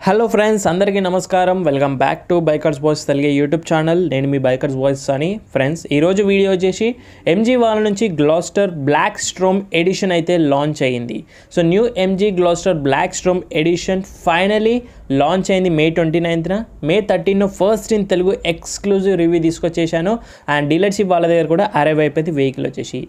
Hello friends, అందరికీ నమస్కారం. Welcome back to Bikers Boys Telugu YouTube channel. నేను మీ బైకర్స్ బాయ్స్ అని. ఫ్రెండ్స్, ఈరోజు వీడియో వచ్చేసి ఎంజీ వాళ్ళ నుంచి గ్లాస్టర్ బ్లాక్ స్ట్రోమ్ ఎడిషన్ అయితే లాంచ్ అయ్యింది. So new MG Gloster Black storm edition finally launch అయింది మే 29న. May 13 first in Telugu exclusive review తీసుకొచ్చేసాను. అండ్ డీలర్షిప్ వాళ్ళ దగ్గర కూడా అరైవ్ అయిపోయింది వెహికల్ వచ్చేసి.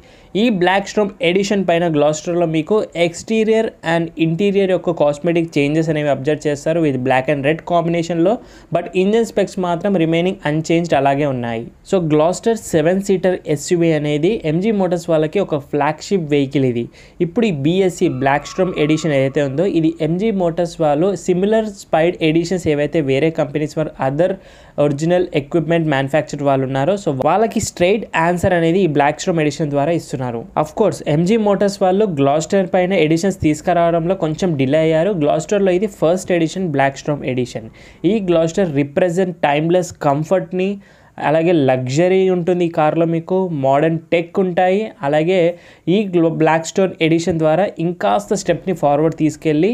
ఈ బ్లాక్ స్ట్రోమ్ ఎడిషన్ పైన గ్లాస్టర్లో మీకు ఎక్స్టీరియర్ అండ్ ఇంటీరియర్ యొక్క కాస్మెటిక్ చేంజెస్ అనేవి అబ్జర్వ్ చేస్తారు విత్ బ్లాక్ అండ్ రెడ్ కాంబినేషన్లో. బట్ ఇంజన్ స్పెక్స్ మాత్రం రిమైనింగ్ అన్చేంజ్డ్ అలాగే ఉన్నాయి. సో గ్లాస్టర్ 7 సీటర్ ఎస్యూవీ అనేది ఎంజీ మోటార్స్ వాళ్ళకి ఒక ఫ్లాగ్షిప్ వెహికల్ ఇది. ఇప్పుడు ఈ బిఎస్సి బ్లాక్ స్ట్రోమ్ ఎడిషన్ ఏదైతే ఉందో ఇది ఎంజీ మోటార్స్ వాళ్ళు సిమిలర్ స్పైడ్ ఎడిషన్స్ ఏవైతే వేరే companies for other original equipment manufacture వాళ్ళు ఉన్నారో సో వాళ్ళకి స్ట్రైట్ ఆన్సర్ అనేది ఈ బ్లాక్ స్ట్రోమ్ ఎడిషన్ ద్వారా ఇస్తున్నారు. అఫ్ కోర్స్ ఎంజీ మోటార్స్ వాళ్ళు గ్లాస్టర్ పైన ఎడిషన్స్ తీసుకురావడంలో కొంచెం డిలే అయ్యారు. గ్లాస్టర్లో ఇది first edition black storm edition. ఈ గ్లాస్టర్ రిప్రజెంట్ టైమ్లెస్ కంఫర్ట్ని, అలాగే లగ్జరీ ఉంటుంది ఈ కార్లో, మీకు మోడర్న్ టెక్ ఉంటాయి. అలాగే ఈ బ్లాక్ స్టోన్ ఎడిషన్ ద్వారా ఇంకాస్త స్టెప్ని ఫార్వర్డ్ తీసుకెళ్ళి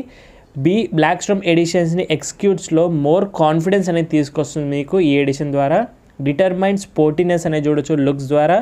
బ్లాక్ స్ట్రోమ్ ఎడిషన్స్ని ఎక్స్క్యూట్స్లో మోర్ కాన్ఫిడెన్స్ అనేది తీసుకొస్తుంది మీకు ఈ ఎడిషన్ ద్వారా. డిటర్మైన్ స్పోర్టీనెస్ అనేది చూడొచ్చు లుక్స్ ద్వారా.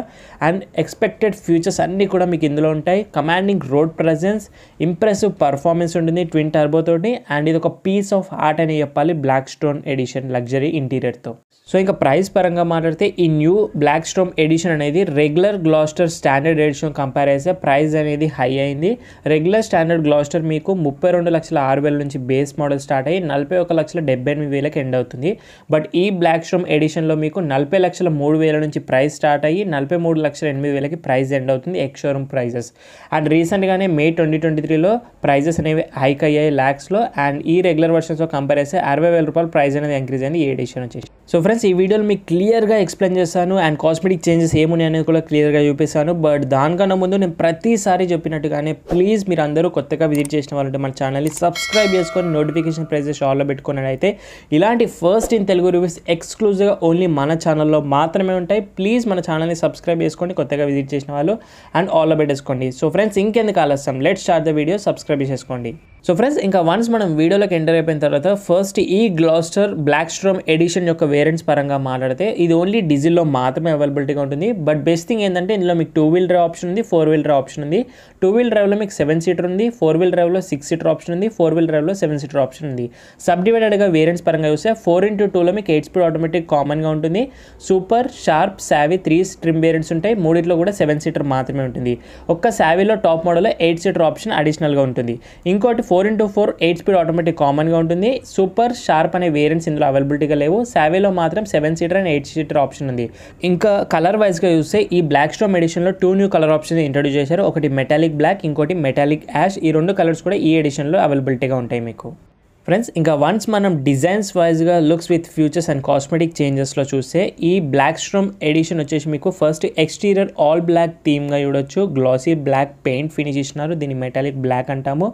అండ్ ఎక్స్పెక్టెడ్ ఫ్యూచర్స్ అన్నీ కూడా మీకు ఇందులో ఉంటాయి. Commanding road presence, impressive performance ఉంటుంది ట్విన్ టర్బో తోటి. అండ్ ఇది ఒక పీస్ ఆఫ్ ఆర్ట్ అని చెప్పాలి బ్లాక్ స్టోన్ ఎడిషన్ లగ్జరీ ఇంటీరియర్తో. సో ఇంకా ప్రైస్ పరంగా మాట్లాడితే ఈ న్యూ బ్లాక్ స్ట్రోమ్ ఎడిషన్ అనేది regular Gloster standard edition compare చేస్తే ప్రైస్ అనేది హై అయింది. రెగ్యులర్ స్టాండర్డ్ గ్లాస్టర్ మీకు 32,06,000 నుంచి బేస్ మోడల్ స్టార్ట్ అయ్యి 41,78,000 ఎండ్ అవుతుంది. బట్ ఈ బ్లాక్ స్ట్రోమ్ ఎడిషన్లో మీకు 40,03,000 నుంచి ప్రైస్ స్టార్ట్ అయ్యి 43,08,000 ప్రైస్ ఎండ్ అవుతుంది ఎక్స్ షోరూమ్ ప్రైజెస్. అండ్ రీసెంట్గానే మే 2023లో ప్రైజెస్ అనేవి హైక్ అయ్యాయి ల్యాక్స్లో. అండ్ ఈ రెగ్యులర్ వర్షన్స్తో కంపేర్ చేస్తే 60,000 రూపాయలు ప్రైస్ అనేది ఇంక్రీజ్ అయింది ఈ ఎడిషన్ వచ్చేసి. సో ఫ్రెండ్స్, ఈ వీడియోలో మీకు క్లియర్గా ఎక్స్ప్లెయిన్ చేస్తాను అండ్ కాస్మెటిక్ చేంజెస్ ఏమున్నాయి అనేది కూడా క్లియర్గా చూపిస్తాను. బట్ దానికన్నా ముందు నేను ప్రతిసారి చెప్పినట్టుగానే ప్లీజ్ మీరు అందరూ కొత్తగా విజిట్ చేసిన వాళ్ళంటే మన ఛానల్ని సబ్స్క్రైబ్ చేసుకొని నోటిఫికేషన్ ప్రైజెస్ ఆల్లో పెట్టుకుని అయితే ఇలాంటి ఫస్ట్ ఇన్ తెలుగు రివ్యూస్ ఎక్స్క్లూజివ్గా ఓన్లీ మన ఛానల్లో మాత్రమే ఉంటాయి. ప్లీజ్ మన ఛానల్ని సబ్స్క్రైబ్ చేసుకోండి కొత్తగా విజిట్ చేసిన వాళ్ళు అండ్ ఆల్లో పెట్టేసుకోండి. సో ఫ్రెండ్స్, ఇంకెందుకు ఆలస్యం, let's start the video. Subscribe చేసుకోండి. సో ఫ్రెండ్స్, ఇంకా వన్స్ మనం వీడియోలోకి ఎంటర్ అయిపోయిన తర్వాత ఫస్ట్ ఈ గ్లాస్టర్ బ్లాక్ స్ట్రోమ్ ఎడిషన్ యొక్క వేరియంట్స్ పరంగా మాట్లాడితే ఇది ఓన్లీ డీజిల్లో మాత్రమే అవైలబిలిటీగా ఉంటుంది. బట్ బెస్ట్ థింగ్ ఏంటంటే ఇందులో మీకు 2 వీల్ డ్రైవ్ ఆప్షన్ ఉంది, 4 వీల్ డ్రైవ్ ఆప్షన్ ఉంది. 2 వీల్ డ్రైవ్లో మీకు 7 సీటర్ ఉంది, 4 వీల్ డ్రైవ్లో 6 సీటర్ ఆప్షన్ ఉంది, 4 వీల్ డ్రైవ్లో 7 సీటర్ ఆప్షన్ ఉంది. సబ్ డివైడెడ్గా వేరియంట్స్ పరంగా చూస్తే 4x2లో మీకు 8 స్పీడ్ ఆటోమేటిక్ కామన్గా ఉంటుంది. Super, sharp, savvy 3 trim variants ఉంటాయి. మూడిట్లో కూడా 7 సీటర్ మాత్రమే ఉంటుంది. ఒక్క సావీలో టాప్ మోడల్లో 8 సీటర్ ఆప్షన్ అడిషనల్గా ఉంటుంది. ఇంకోటి 4x4 8 స్పీడ్ ఆటోమేటిక్ కామన్గా ఉంటుంది. సూపర్, షార్ప్ అనే వేరియంట్స్ ఇందులో అవైలబిలిటీగా లేవు. సావీలో మాత్రం 7 సీటర్ అండ్ 8 సీటర్ ఆప్షన్ ఉంది. ఇంకా కలర్ వైజ్గా చూస్తే ఈ బ్లాక్ స్ట్రోమ్ ఎడిషన్లో 2 న్యూ కలర్ ఆప్షన్స్ ఇంట్రొడ్యూస్ చేశారు. ఒకటి మెటాలిక్ బ్లాక్, ఇంకోటి మెటాలిక్ యాష్. ఈ 2 కలర్స్ కూడా ఈ ఎడిషన్లో అవైలబిలిటీగా ఉంటాయి మీకు. ఫ్రెండ్స్, ఇంకా వన్స్ మనం డిజైన్స్ వైజ్గా looks with features and cosmetic చేంజెస్లో చూస్తే ఈ బ్లాక్ స్ట్రోమ్ ఎడిషన్ వచ్చేసి మీకు ఫస్ట్ ఎక్స్టీరియర్ ఆల్ బ్లాక్ థీమ్గా చూడొచ్చు. గ్లాసీ బ్లాక్ పెయింట్ ఫినిష్ ఇచ్చినారు, దీన్ని మెటాలిక్ బ్లాక్ అంటాము.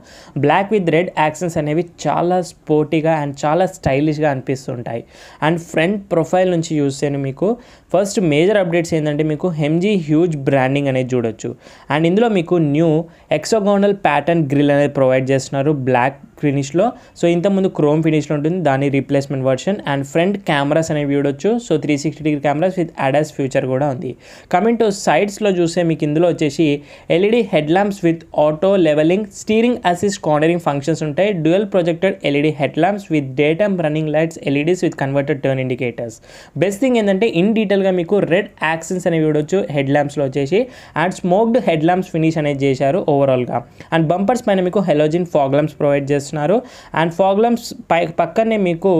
బ్లాక్ విత్ రెడ్ యాక్సెంట్స్ అనేవి చాలా స్పోర్టీగా అండ్ చాలా స్టైలిష్గా అనిపిస్తుంటాయి. అండ్ ఫ్రంట్ ప్రొఫైల్ నుంచి చూస్తేనే మీకు ఫస్ట్ మేజర్ అప్డేట్స్ ఏంటంటే మీకు ఎంజీ హ్యూజ్ బ్రాండింగ్ అనేది చూడొచ్చు. అండ్ ఇందులో మీకు న్యూ ఎక్సోగోనల్ ప్యాటర్న్ గ్రిల్ అనేది ప్రొవైడ్ చేస్తున్నారు బ్లాక్ ఫినిష్లో. సో ఇంతకుముందు క్రోమ్ ఫినిష్లో ఉంటుంది, దాని replacement version. And front cameras అనేవి చూడొచ్చు. So 360 degree cameras with ADAS feature కూడా ఉంది. కమింగ్ టు సైడ్స్లో చూస్తే మీకు ఇందులో వచ్చేసి LED head lamps with auto levelling, steering assist cornering functions ఉంటాయి. Dual projected LED head lamps with daytime running lights, LEDs with converted turn indicators. Best thing ఏంటంటే in డీటెయిల్గా మీకు రెడ్ యాక్సెంట్స్ అనేవి చూడొచ్చు హెడ్ ల్యాంప్స్లో వచ్చేసి. And smoked head lamps finish అనేది చేశారు ఓవరాల్గా. అండ్ బంపర్స్ పైన మీకు హెలోజిన్ ఫాగ్ ల్యాంప్స్ ప్రొవైడ్ చేస్తున్నారు. అండ్ ఫాగ్ ల్యాంప్స్ పక్కనే మీకు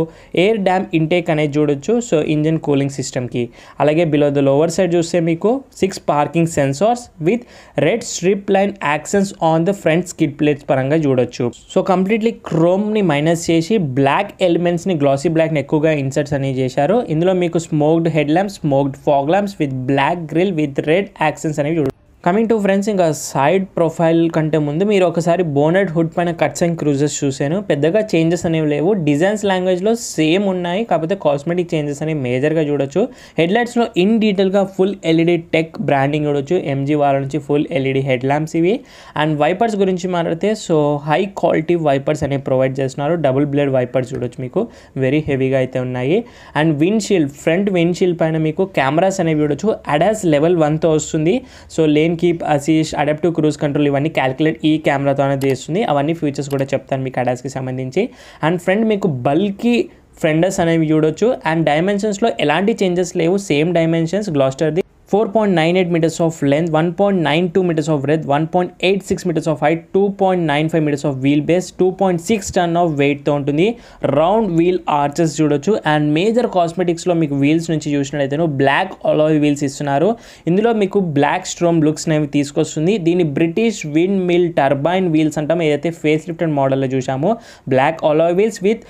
ఎయిర్ డ్యామ్ ఇంటేక్ అనేది చూడొచ్చు. సో ఇంజిన్ కూలింగ్ సిస్టమ్కి. అలాగే బిలో ద లోవర్ సైడ్ చూస్తే మీకు 6 parking sensors with red strip line accents on the front skid plates పరంగా చూడొచ్చు. సో కంప్లీట్లీ క్రోమ్ని మైనస్ చేసి బ్లాక్ ఎలిమెంట్స్ని, గ్లాసీ బ్లాక్ని ఎక్కువగా ఇన్సర్ట్స్ అనేవి చేశారు. ఇందులో మీకు smoked head lamps, smoked fog lamps with black grille with red accents అనేవి చూడొచ్చు. కమింగ్ టు ఫ్రెండ్స్, ఇంకా సైడ్ ప్రొఫైల్ కంటే ముందు మీరు ఒకసారి బోనెట్ హుడ్ పైన కట్స్ అండ్ క్రూజెస్ చూశాను. పెద్దగా చేంజెస్ అనేవి లేవు. డిజైన్స్ లాంగ్వేజ్లో సేమ్ ఉన్నాయి, కాకపోతే కాస్మెటిక్ చేంజెస్ అనేవి మేజర్గా చూడొచ్చు. హెడ్లైట్స్లో ఇన్ డీటెయిల్గా ఫుల్ ఎల్ఈడి టెక్ బ్రాండింగ్ చూడొచ్చు. ఎంజీ వాళ్ళ నుంచి ఫుల్ ఎల్ఈడి హెడ్ ల్యాంప్స్ ఇవి. అండ్ వైపర్స్ గురించి మాట్లాడితే సో హై క్వాలిటీ వైపర్స్ అనేవి ప్రొవైడ్ చేస్తున్నారు. డబుల్ బ్లేడ్ వైపర్స్ చూడొచ్చు, మీకు వెరీ హెవీగా అయితే ఉన్నాయి. అండ్ విండ్షీల్డ్, ఫ్రంట్ విండ్షీల్డ్ పైన మీకు కెమెరాస్ అనేవి చూడొచ్చు. అడాస్ లెవెల్ 1తో వస్తుంది. So lane keep assist, adaptive cruise control ఇవన్నీ క్యాలిక్యులేట్ ఈ కెమెరాతోనే చేస్తుంది. అవన్నీ ఫీచర్స్ కూడా చెప్తాను మీకు అడాస్కి సంబంధించి. అండ్ ఫ్రంట్ మీకు బల్కీ ఫెండర్స్ అనేవి చూడొచ్చు. అండ్ డైమెన్షన్స్లో ఎలాంటి చేంజెస్ లేవు, same dimensions గ్లాస్టర్ది. 4.98 meters of length, 1.92 meters of breadth, 1.86 meters of height, 2.95 meters of wheelbase, 2.6 ton of weight తో ఉంటుంది. రౌండ్ వీల్ ఆర్చెస్ చూడొచ్చు. అండ్ మేజర్ కాస్మెటిక్స్లో మీకు వీల్స్ నుంచి చూసినట్లయితే బ్లాక్ అలాయ్ వీల్స్ ఇస్తున్నారు. ఇందులో మీకు బ్లాక్ స్ట్రోమ్ లుక్స్ అనేవి తీసుకొస్తుంది. దీన్ని British windmill turbine wheels అంటాం, ఏదైతే ఫేస్ లిఫ్టెడ్ మోడల్లో చూసామో. Black alloy wheels with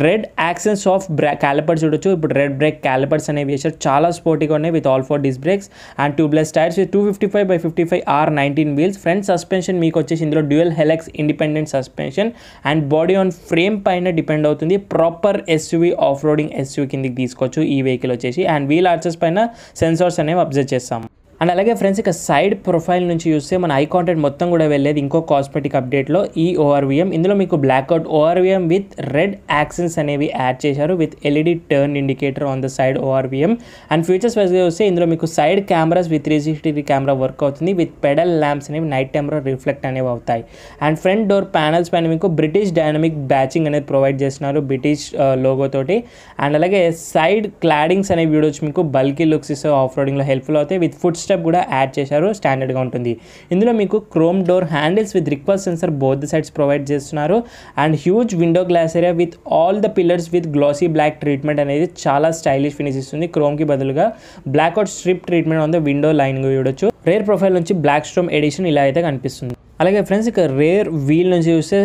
red accents of calipers చూడొచ్చు. ఇప్పుడు రెడ్ బ్రేక్ క్యాలిపర్స్ అనేవి వేసారు, చాలా స్పోర్టీగా ఉన్నాయి with all 4 disc brakes. And tubeless tyres with 255/55 R19 wheels. Front suspension మీకు వచ్చేసి ఇందులో dual helix independent suspension. And body on frame పైన డిపెండ్ అవుతుంది. Proper SUV off roading SUV కిందకి తీసుకోవచ్చు ఈ వెహికల్ వచ్చేసి. అండ్ వీల్ ఆర్చెస్ పైన సెన్సార్స్ అనేవి అబ్జర్వ్ చేస్తాం. అండ్ అలాగే ఫ్రెండ్స్, ఇక సైడ్ ప్రొఫైల్ నుంచి చూస్తే మన ఐ కాంటాక్ట్ మొత్తం కూడా వెళ్ళేది ఇంకో కాస్మెటిక్ అప్డేట్లో ఈ ఓఆర్విఎం. ఇందులో మీకు బ్లాక్అవుట్ ఓఆర్విఎం విత్ రెడ్ యాక్సెన్స్ అనేవి యాడ్ చేశారు with LED turn indicator on the side ORVM. And features వైజ్గా చూస్తే ఇందులో మీకు side cameras with 360 camera work అవుతుంది విత్ పెడల్ ల్యాంప్స్ అనేవి నైట్ టైంలో రిఫ్లెక్ట్ అనేవి అవుతాయి. అండ్ ఫ్రంట్ డోర్ ప్యానల్స్ పైన మీకు బ్రిటిష్ డైనమిక్ బ్యాచింగ్ అనేది ప్రొవైడ్ చేస్తున్నారు బ్రిటిష్ లోగో తోటి. అండ్ అలాగే సైడ్ క్లాడింగ్స్ అనేవి చూడొచ్చు, మీకు బల్కీ లుక్స్ ఇస్తే ఆఫ్ రోడింగ్లో హెల్ప్ఫుల్ అవుతాయి. విత్ ఫుట్ స్టెప్ కూడా యాడ్ చేశారు, స్టాండర్డ్గా ఉంటుంది. ఇందులో మీకు chrome door handles with request sensor both the sides provide చేస్తున్నారు. And huge window glass area with all the pillars with glossy black treatment అనేది చాలా స్టైలిష్ ఫినిష్ ఇస్తుంది. క్రోమ్కి బదులుగా blackout strip treatment on the window line చూడొచ్చు. Rare profile నుంచి black storm edition ఇలా అయితే కనిపిస్తుంది. అలాగే ఫ్రెండ్స్, ఇక రేర్ వీల్ నుంచి చూస్తే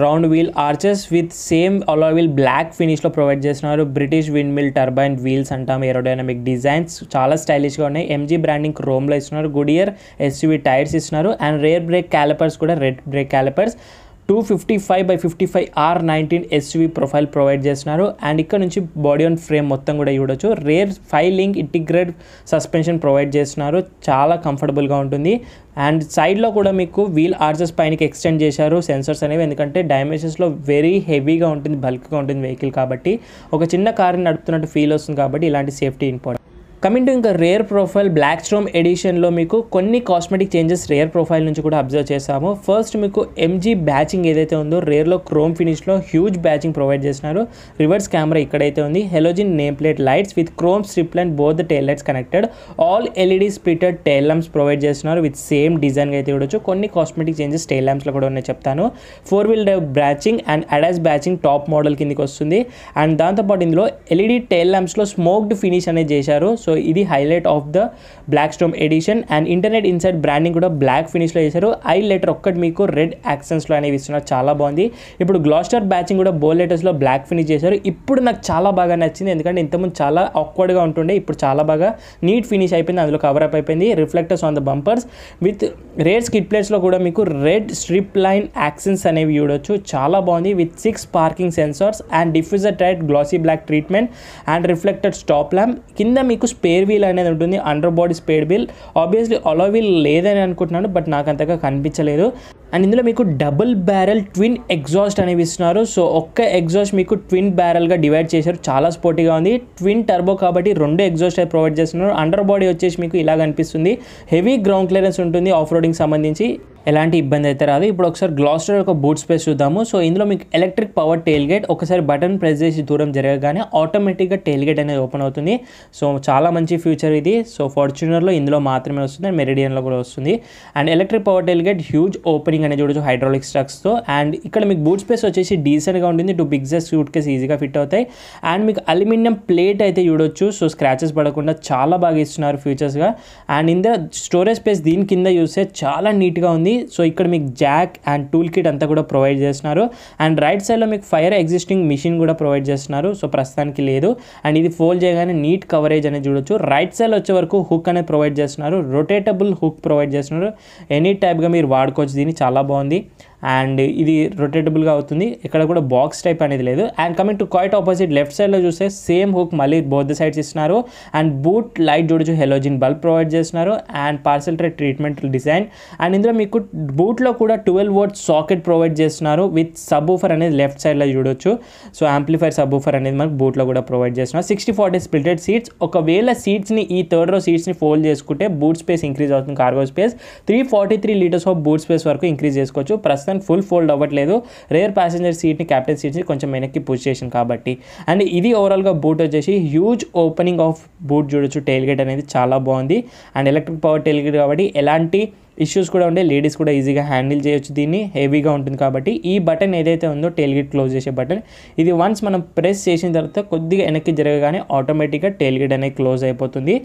round wheel arches with same alloy wheel black ఫినిష్లో ప్రొవైడ్ చేస్తున్నారు. British windmill turbine wheels అంటాం, ఏరోడైనమిక్ డిజైన్స్ చాలా స్టైలిష్గా ఉన్నాయి. ఎంజీ బ్రాండింగ్ క్రోమ్లో ఇస్తున్నారు. గుడియర్ ఎస్యూవీ టైర్స్ ఇస్తున్నారు. అండ్ రేర్ బ్రేక్ క్యాలిపర్స్ కూడా red brake calipers. 255/55 R19 SUV profile provide చేస్తున్నారు. అండ్ ఇక్కడ నుంచి బాడీ ఆన్ ఫ్రేమ్ మొత్తం కూడా చూడొచ్చు. Rear 5 link integrate suspension provide చేస్తున్నారు, చాలా కంఫర్టబుల్గా ఉంటుంది. అండ్ సైడ్లో కూడా మీకు వీల్ ఆర్చెస్ పైనకి ఎక్స్టెండ్ చేశారు సెన్సర్స్ అనేవి, ఎందుకంటే డైమెన్షన్స్లో వెరీ హెవీగా ఉంటుంది, బల్క్గా ఉంటుంది వెహికల్ కాబట్టి. ఒక చిన్న కార్ని నడుపుతున్నట్టు ఫీల్ వస్తుంది కాబట్టి ఇలాంటి సేఫ్టీ ఇంపార్టెంట్. కమింగ్ టు ఇంకా రేర్ ప్రొఫైల్ బ్లాక్ స్ట్రోమ్ ఎడిషన్లో మీకు కొన్ని కాస్మెటిక్ చేంజెస్ రేర్ ప్రొఫైల్ నుంచి కూడా అబ్జర్వ్ చేసాము. ఫస్ట్ మీకు ఎంజీ బ్యాచింగ్ ఏదైతే ఉందో రేర్లో క్రోమ్ ఫినిష్లో హ్యూజ్ బ్యాచింగ్ ప్రొవైడ్ చేస్తున్నారు. రివర్స్ కెమెరా ఇక్కడైతే ఉంది. Halogen name plate lights with chrome strip line both the tile lights connected. All LED splitted tile lamps provide చేస్తున్నారు విత్ సేమ్ డిజైన్గా అయితే చూడొచ్చు. కొన్ని కాస్మెటిక్ చేంజెస్ టైల్ ల్యాంప్స్లో కూడా ఉన్నాయి చెప్తాను. 4-wheel drive badging and ADAS badging top model కిందకి వస్తుంది. And దాంతోపాటు ఇందులో ఎల్ఈడి టైల్ ల్యాంప్స్లో స్మోక్డ్ ఫినిష్ అనేది చేశారు. సో ఇది highlight of the black storm edition. And internet inside branding కూడా బ్లాక్ ఫినిష్లో చేశారు. ఐ లెటర్ ఒక్కటి మీకు రెడ్ యాక్సెన్స్లో అనేవి ఇస్తున్నారు, చాలా బాగుంది. ఇప్పుడు గ్లాస్టర్ బ్యాచింగ్ కూడా బోల్ లెటర్స్లో బ్లాక్ ఫినిష్ చేశారు. ఇప్పుడు నాకు చాలా బాగా నచ్చింది, ఎందుకంటే ఇంతకుముందు చాలా ఆక్వర్డ్గా ఉంటుండే, ఇప్పుడు చాలా బాగా నీట్ ఫినిష్ అయిపోయింది, అందులో కవర్ అప్ అయిపోయింది. Reflectors on the bumpers with rear skid ప్లేట్స్లో కూడా మీకు రెడ్ స్ట్రిప్ లైన్ యాక్సెన్స్ అనేవి చూడొచ్చు, చాలా బాగుంది. With 6 parking sensors and diffuser tight glossy black treatment and reflected stop lamp. కింద మీకు స్పేర్ వీల్ అనేది ఉంటుంది, under body spare wheel. Obviously alloy wheel లేదని అనుకుంటున్నాను, బట్ నాకు అంతగా కనిపించలేదు. అండ్ ఇందులో మీకు డబుల్ బ్యారెల్ ట్విన్ ఎగ్జాస్ట్ అనేవి ఇస్తున్నారు. సో ఒక్క ఎగ్జాస్ట్ మీకు ట్విన్ బ్యారెల్గా డివైడ్ చేశారు, చాలా స్పోర్టీగా ఉంది. ట్విన్ టర్బో కాబట్టి 2 ఎగ్జాస్ట్ అయితే ప్రొవైడ్ చేస్తున్నారు. అండర్ బాడీ వచ్చేసి మీకు ఇలా కనిపిస్తుంది. హెవీ గ్రౌండ్ క్లియరెన్స్ ఉంటుంది ఆఫ్ రోడింగ్ సంబంధించి, ఎలాంటి ఇబ్బంది అయితే రాదు. ఇప్పుడు ఒకసారి గ్లాస్టర్ ఒక బూట్ స్పేస్ చూద్దాము. సో ఇందులో మీకు ఎలక్ట్రిక్ పవర్ టెయిల్ గేట్, ఒకసారి బటన్ ప్రెస్ చేసి దూరం జరగగానే ఆటోమేటిక్గా టెయిల్ గేట్ అనేది ఓపెన్ అవుతుంది. సో చాలా మంచి ఫ్యూచర్ ఇది. సో ఫార్చునర్లో ఇందులో మాత్రమే వస్తుంది, అండ్ మెరిడియన్లో కూడా వస్తుంది. And electric power tail gate huge opening అనేది చూడొచ్చు హైడ్రాలిక్ స్ట్రక్స్తో. అండ్ ఇక్కడ మీకు బూట్ స్పేస్ వచ్చేసి డీసెంట్గా ఉంటుంది. 2 బిగ్ సూట్ కేస్ ఈజీగా ఫిట్ అవుతాయి. అండ్ మీకు అల్యూమినియం ప్లేట్ అయితే చూడొచ్చు, సో స్క్రాచెస్ పడకుండా చాలా బాగా ఇస్తున్నారు ఫీచర్స్గా. అండ్ ఇందులో స్టోరేజ్ స్పేస్ దీని కింద చూస్తే చాలా నీట్గా ఉంది. సో ఇక్కడ మీకు జాక్ అండ్ టూల్ కిట్ అంతా కూడా ప్రొవైడ్ చేస్తున్నారు. అండ్ రైట్ సైడ్లో మీకు ఫైర్ ఎగ్జిస్టింగ్ మిషన్ కూడా ప్రొవైడ్ చేస్తున్నారు. సో ప్రస్తుతానికి లేదు. అండ్ ఇది ఫోల్డ్ చేయగానే నీట్ కవరేజ్ అనేది చూడొచ్చు. రైట్ సైడ్ వచ్చే వరకు హుక్ అనేది ప్రొవైడ్ చేస్తున్నారు. రొటేటబుల్ హుక్ ప్రొవైడ్ చేస్తున్నారు. ఎనీ టైప్గా మీరు వాడుకోవచ్చు. దీన్ని చాలా బాగుంది. అండ్ ఇది రొటేటబుల్గా అవుతుంది. ఇక్కడ కూడా బాక్స్ టైప్ అనేది లేదు. And coming to quite opposite left సైడ్లో చూస్తే సేమ్ హుక్ మళ్ళీ బోత్ ద సైడ్స్ ఇస్తున్నారు. అండ్ బూట్ లైట్ చూడొచ్చు, హెలోజిన్ బల్బ్ ప్రొవైడ్ చేస్తున్నారు. And parcel tray treatment design. And ఇందులో మీకు బూట్లో కూడా 12 వోల్ట్ సాకెట్ ప్రొవైడ్ చేస్తున్నారు విత్ సబ్ ఊఫర్ అనేది లెఫ్ట్ సైడ్లో చూడొచ్చు. సో యాంప్లిఫైర్ సబ్ ఊఫర్ అనేది మనకు బూట్లో కూడా ప్రొవైడ్ చేస్తున్నారు. 60/40 స్ప్లిటెడ్ సీట్స్. ఒకవేళ సీట్స్ని ఈ థర్డ్ రో సీట్స్ని ఫోల్డ్ చేసుకుంటే బూట్ స్పేస్ ఇంక్రీజ్ అవుతుంది. Cargo space 343 litres of boot space వరకు ఇంక్రీజ్ చేసుకోవచ్చు. ప్రస్తుతం ఫుల్ ఫోల్డ్ అవ్వట్లేదు. రేర్ ప్యాసింజర్ సీట్ని క్యాప్టెన్ సీట్ని కొంచెం వెనక్కి పుష్ చేసాను కాబట్టి. అండ్ ఇది ఓవరాల్గా బూట్ వచ్చేసి హ్యూజ్ ఓపెనింగ్ ఆఫ్ బూట్ చూడొచ్చు. టెయిల్ గేట్ అనేది చాలా బాగుంది. And electric power tail gate కాబట్టి ఎలాంటి ఇష్యూస్ కూడా ఉండే లేడీస్ కూడా ఈజీగా హ్యాండిల్ చేయొచ్చు. దీన్ని హెవీగా ఉంటుంది కాబట్టి ఈ బటన్ ఏదైతే ఉందో టెయిల్ గేట్ క్లోజ్ చేసే బటన్, ఇది వన్స్ మనం ప్రెస్ చేసిన తర్వాత కొద్దిగా వెనక్కి జరగగానే ఆటోమేటిక్గా టెయిల్ గేట్ అనేది క్లోజ్ అయిపోతుంది.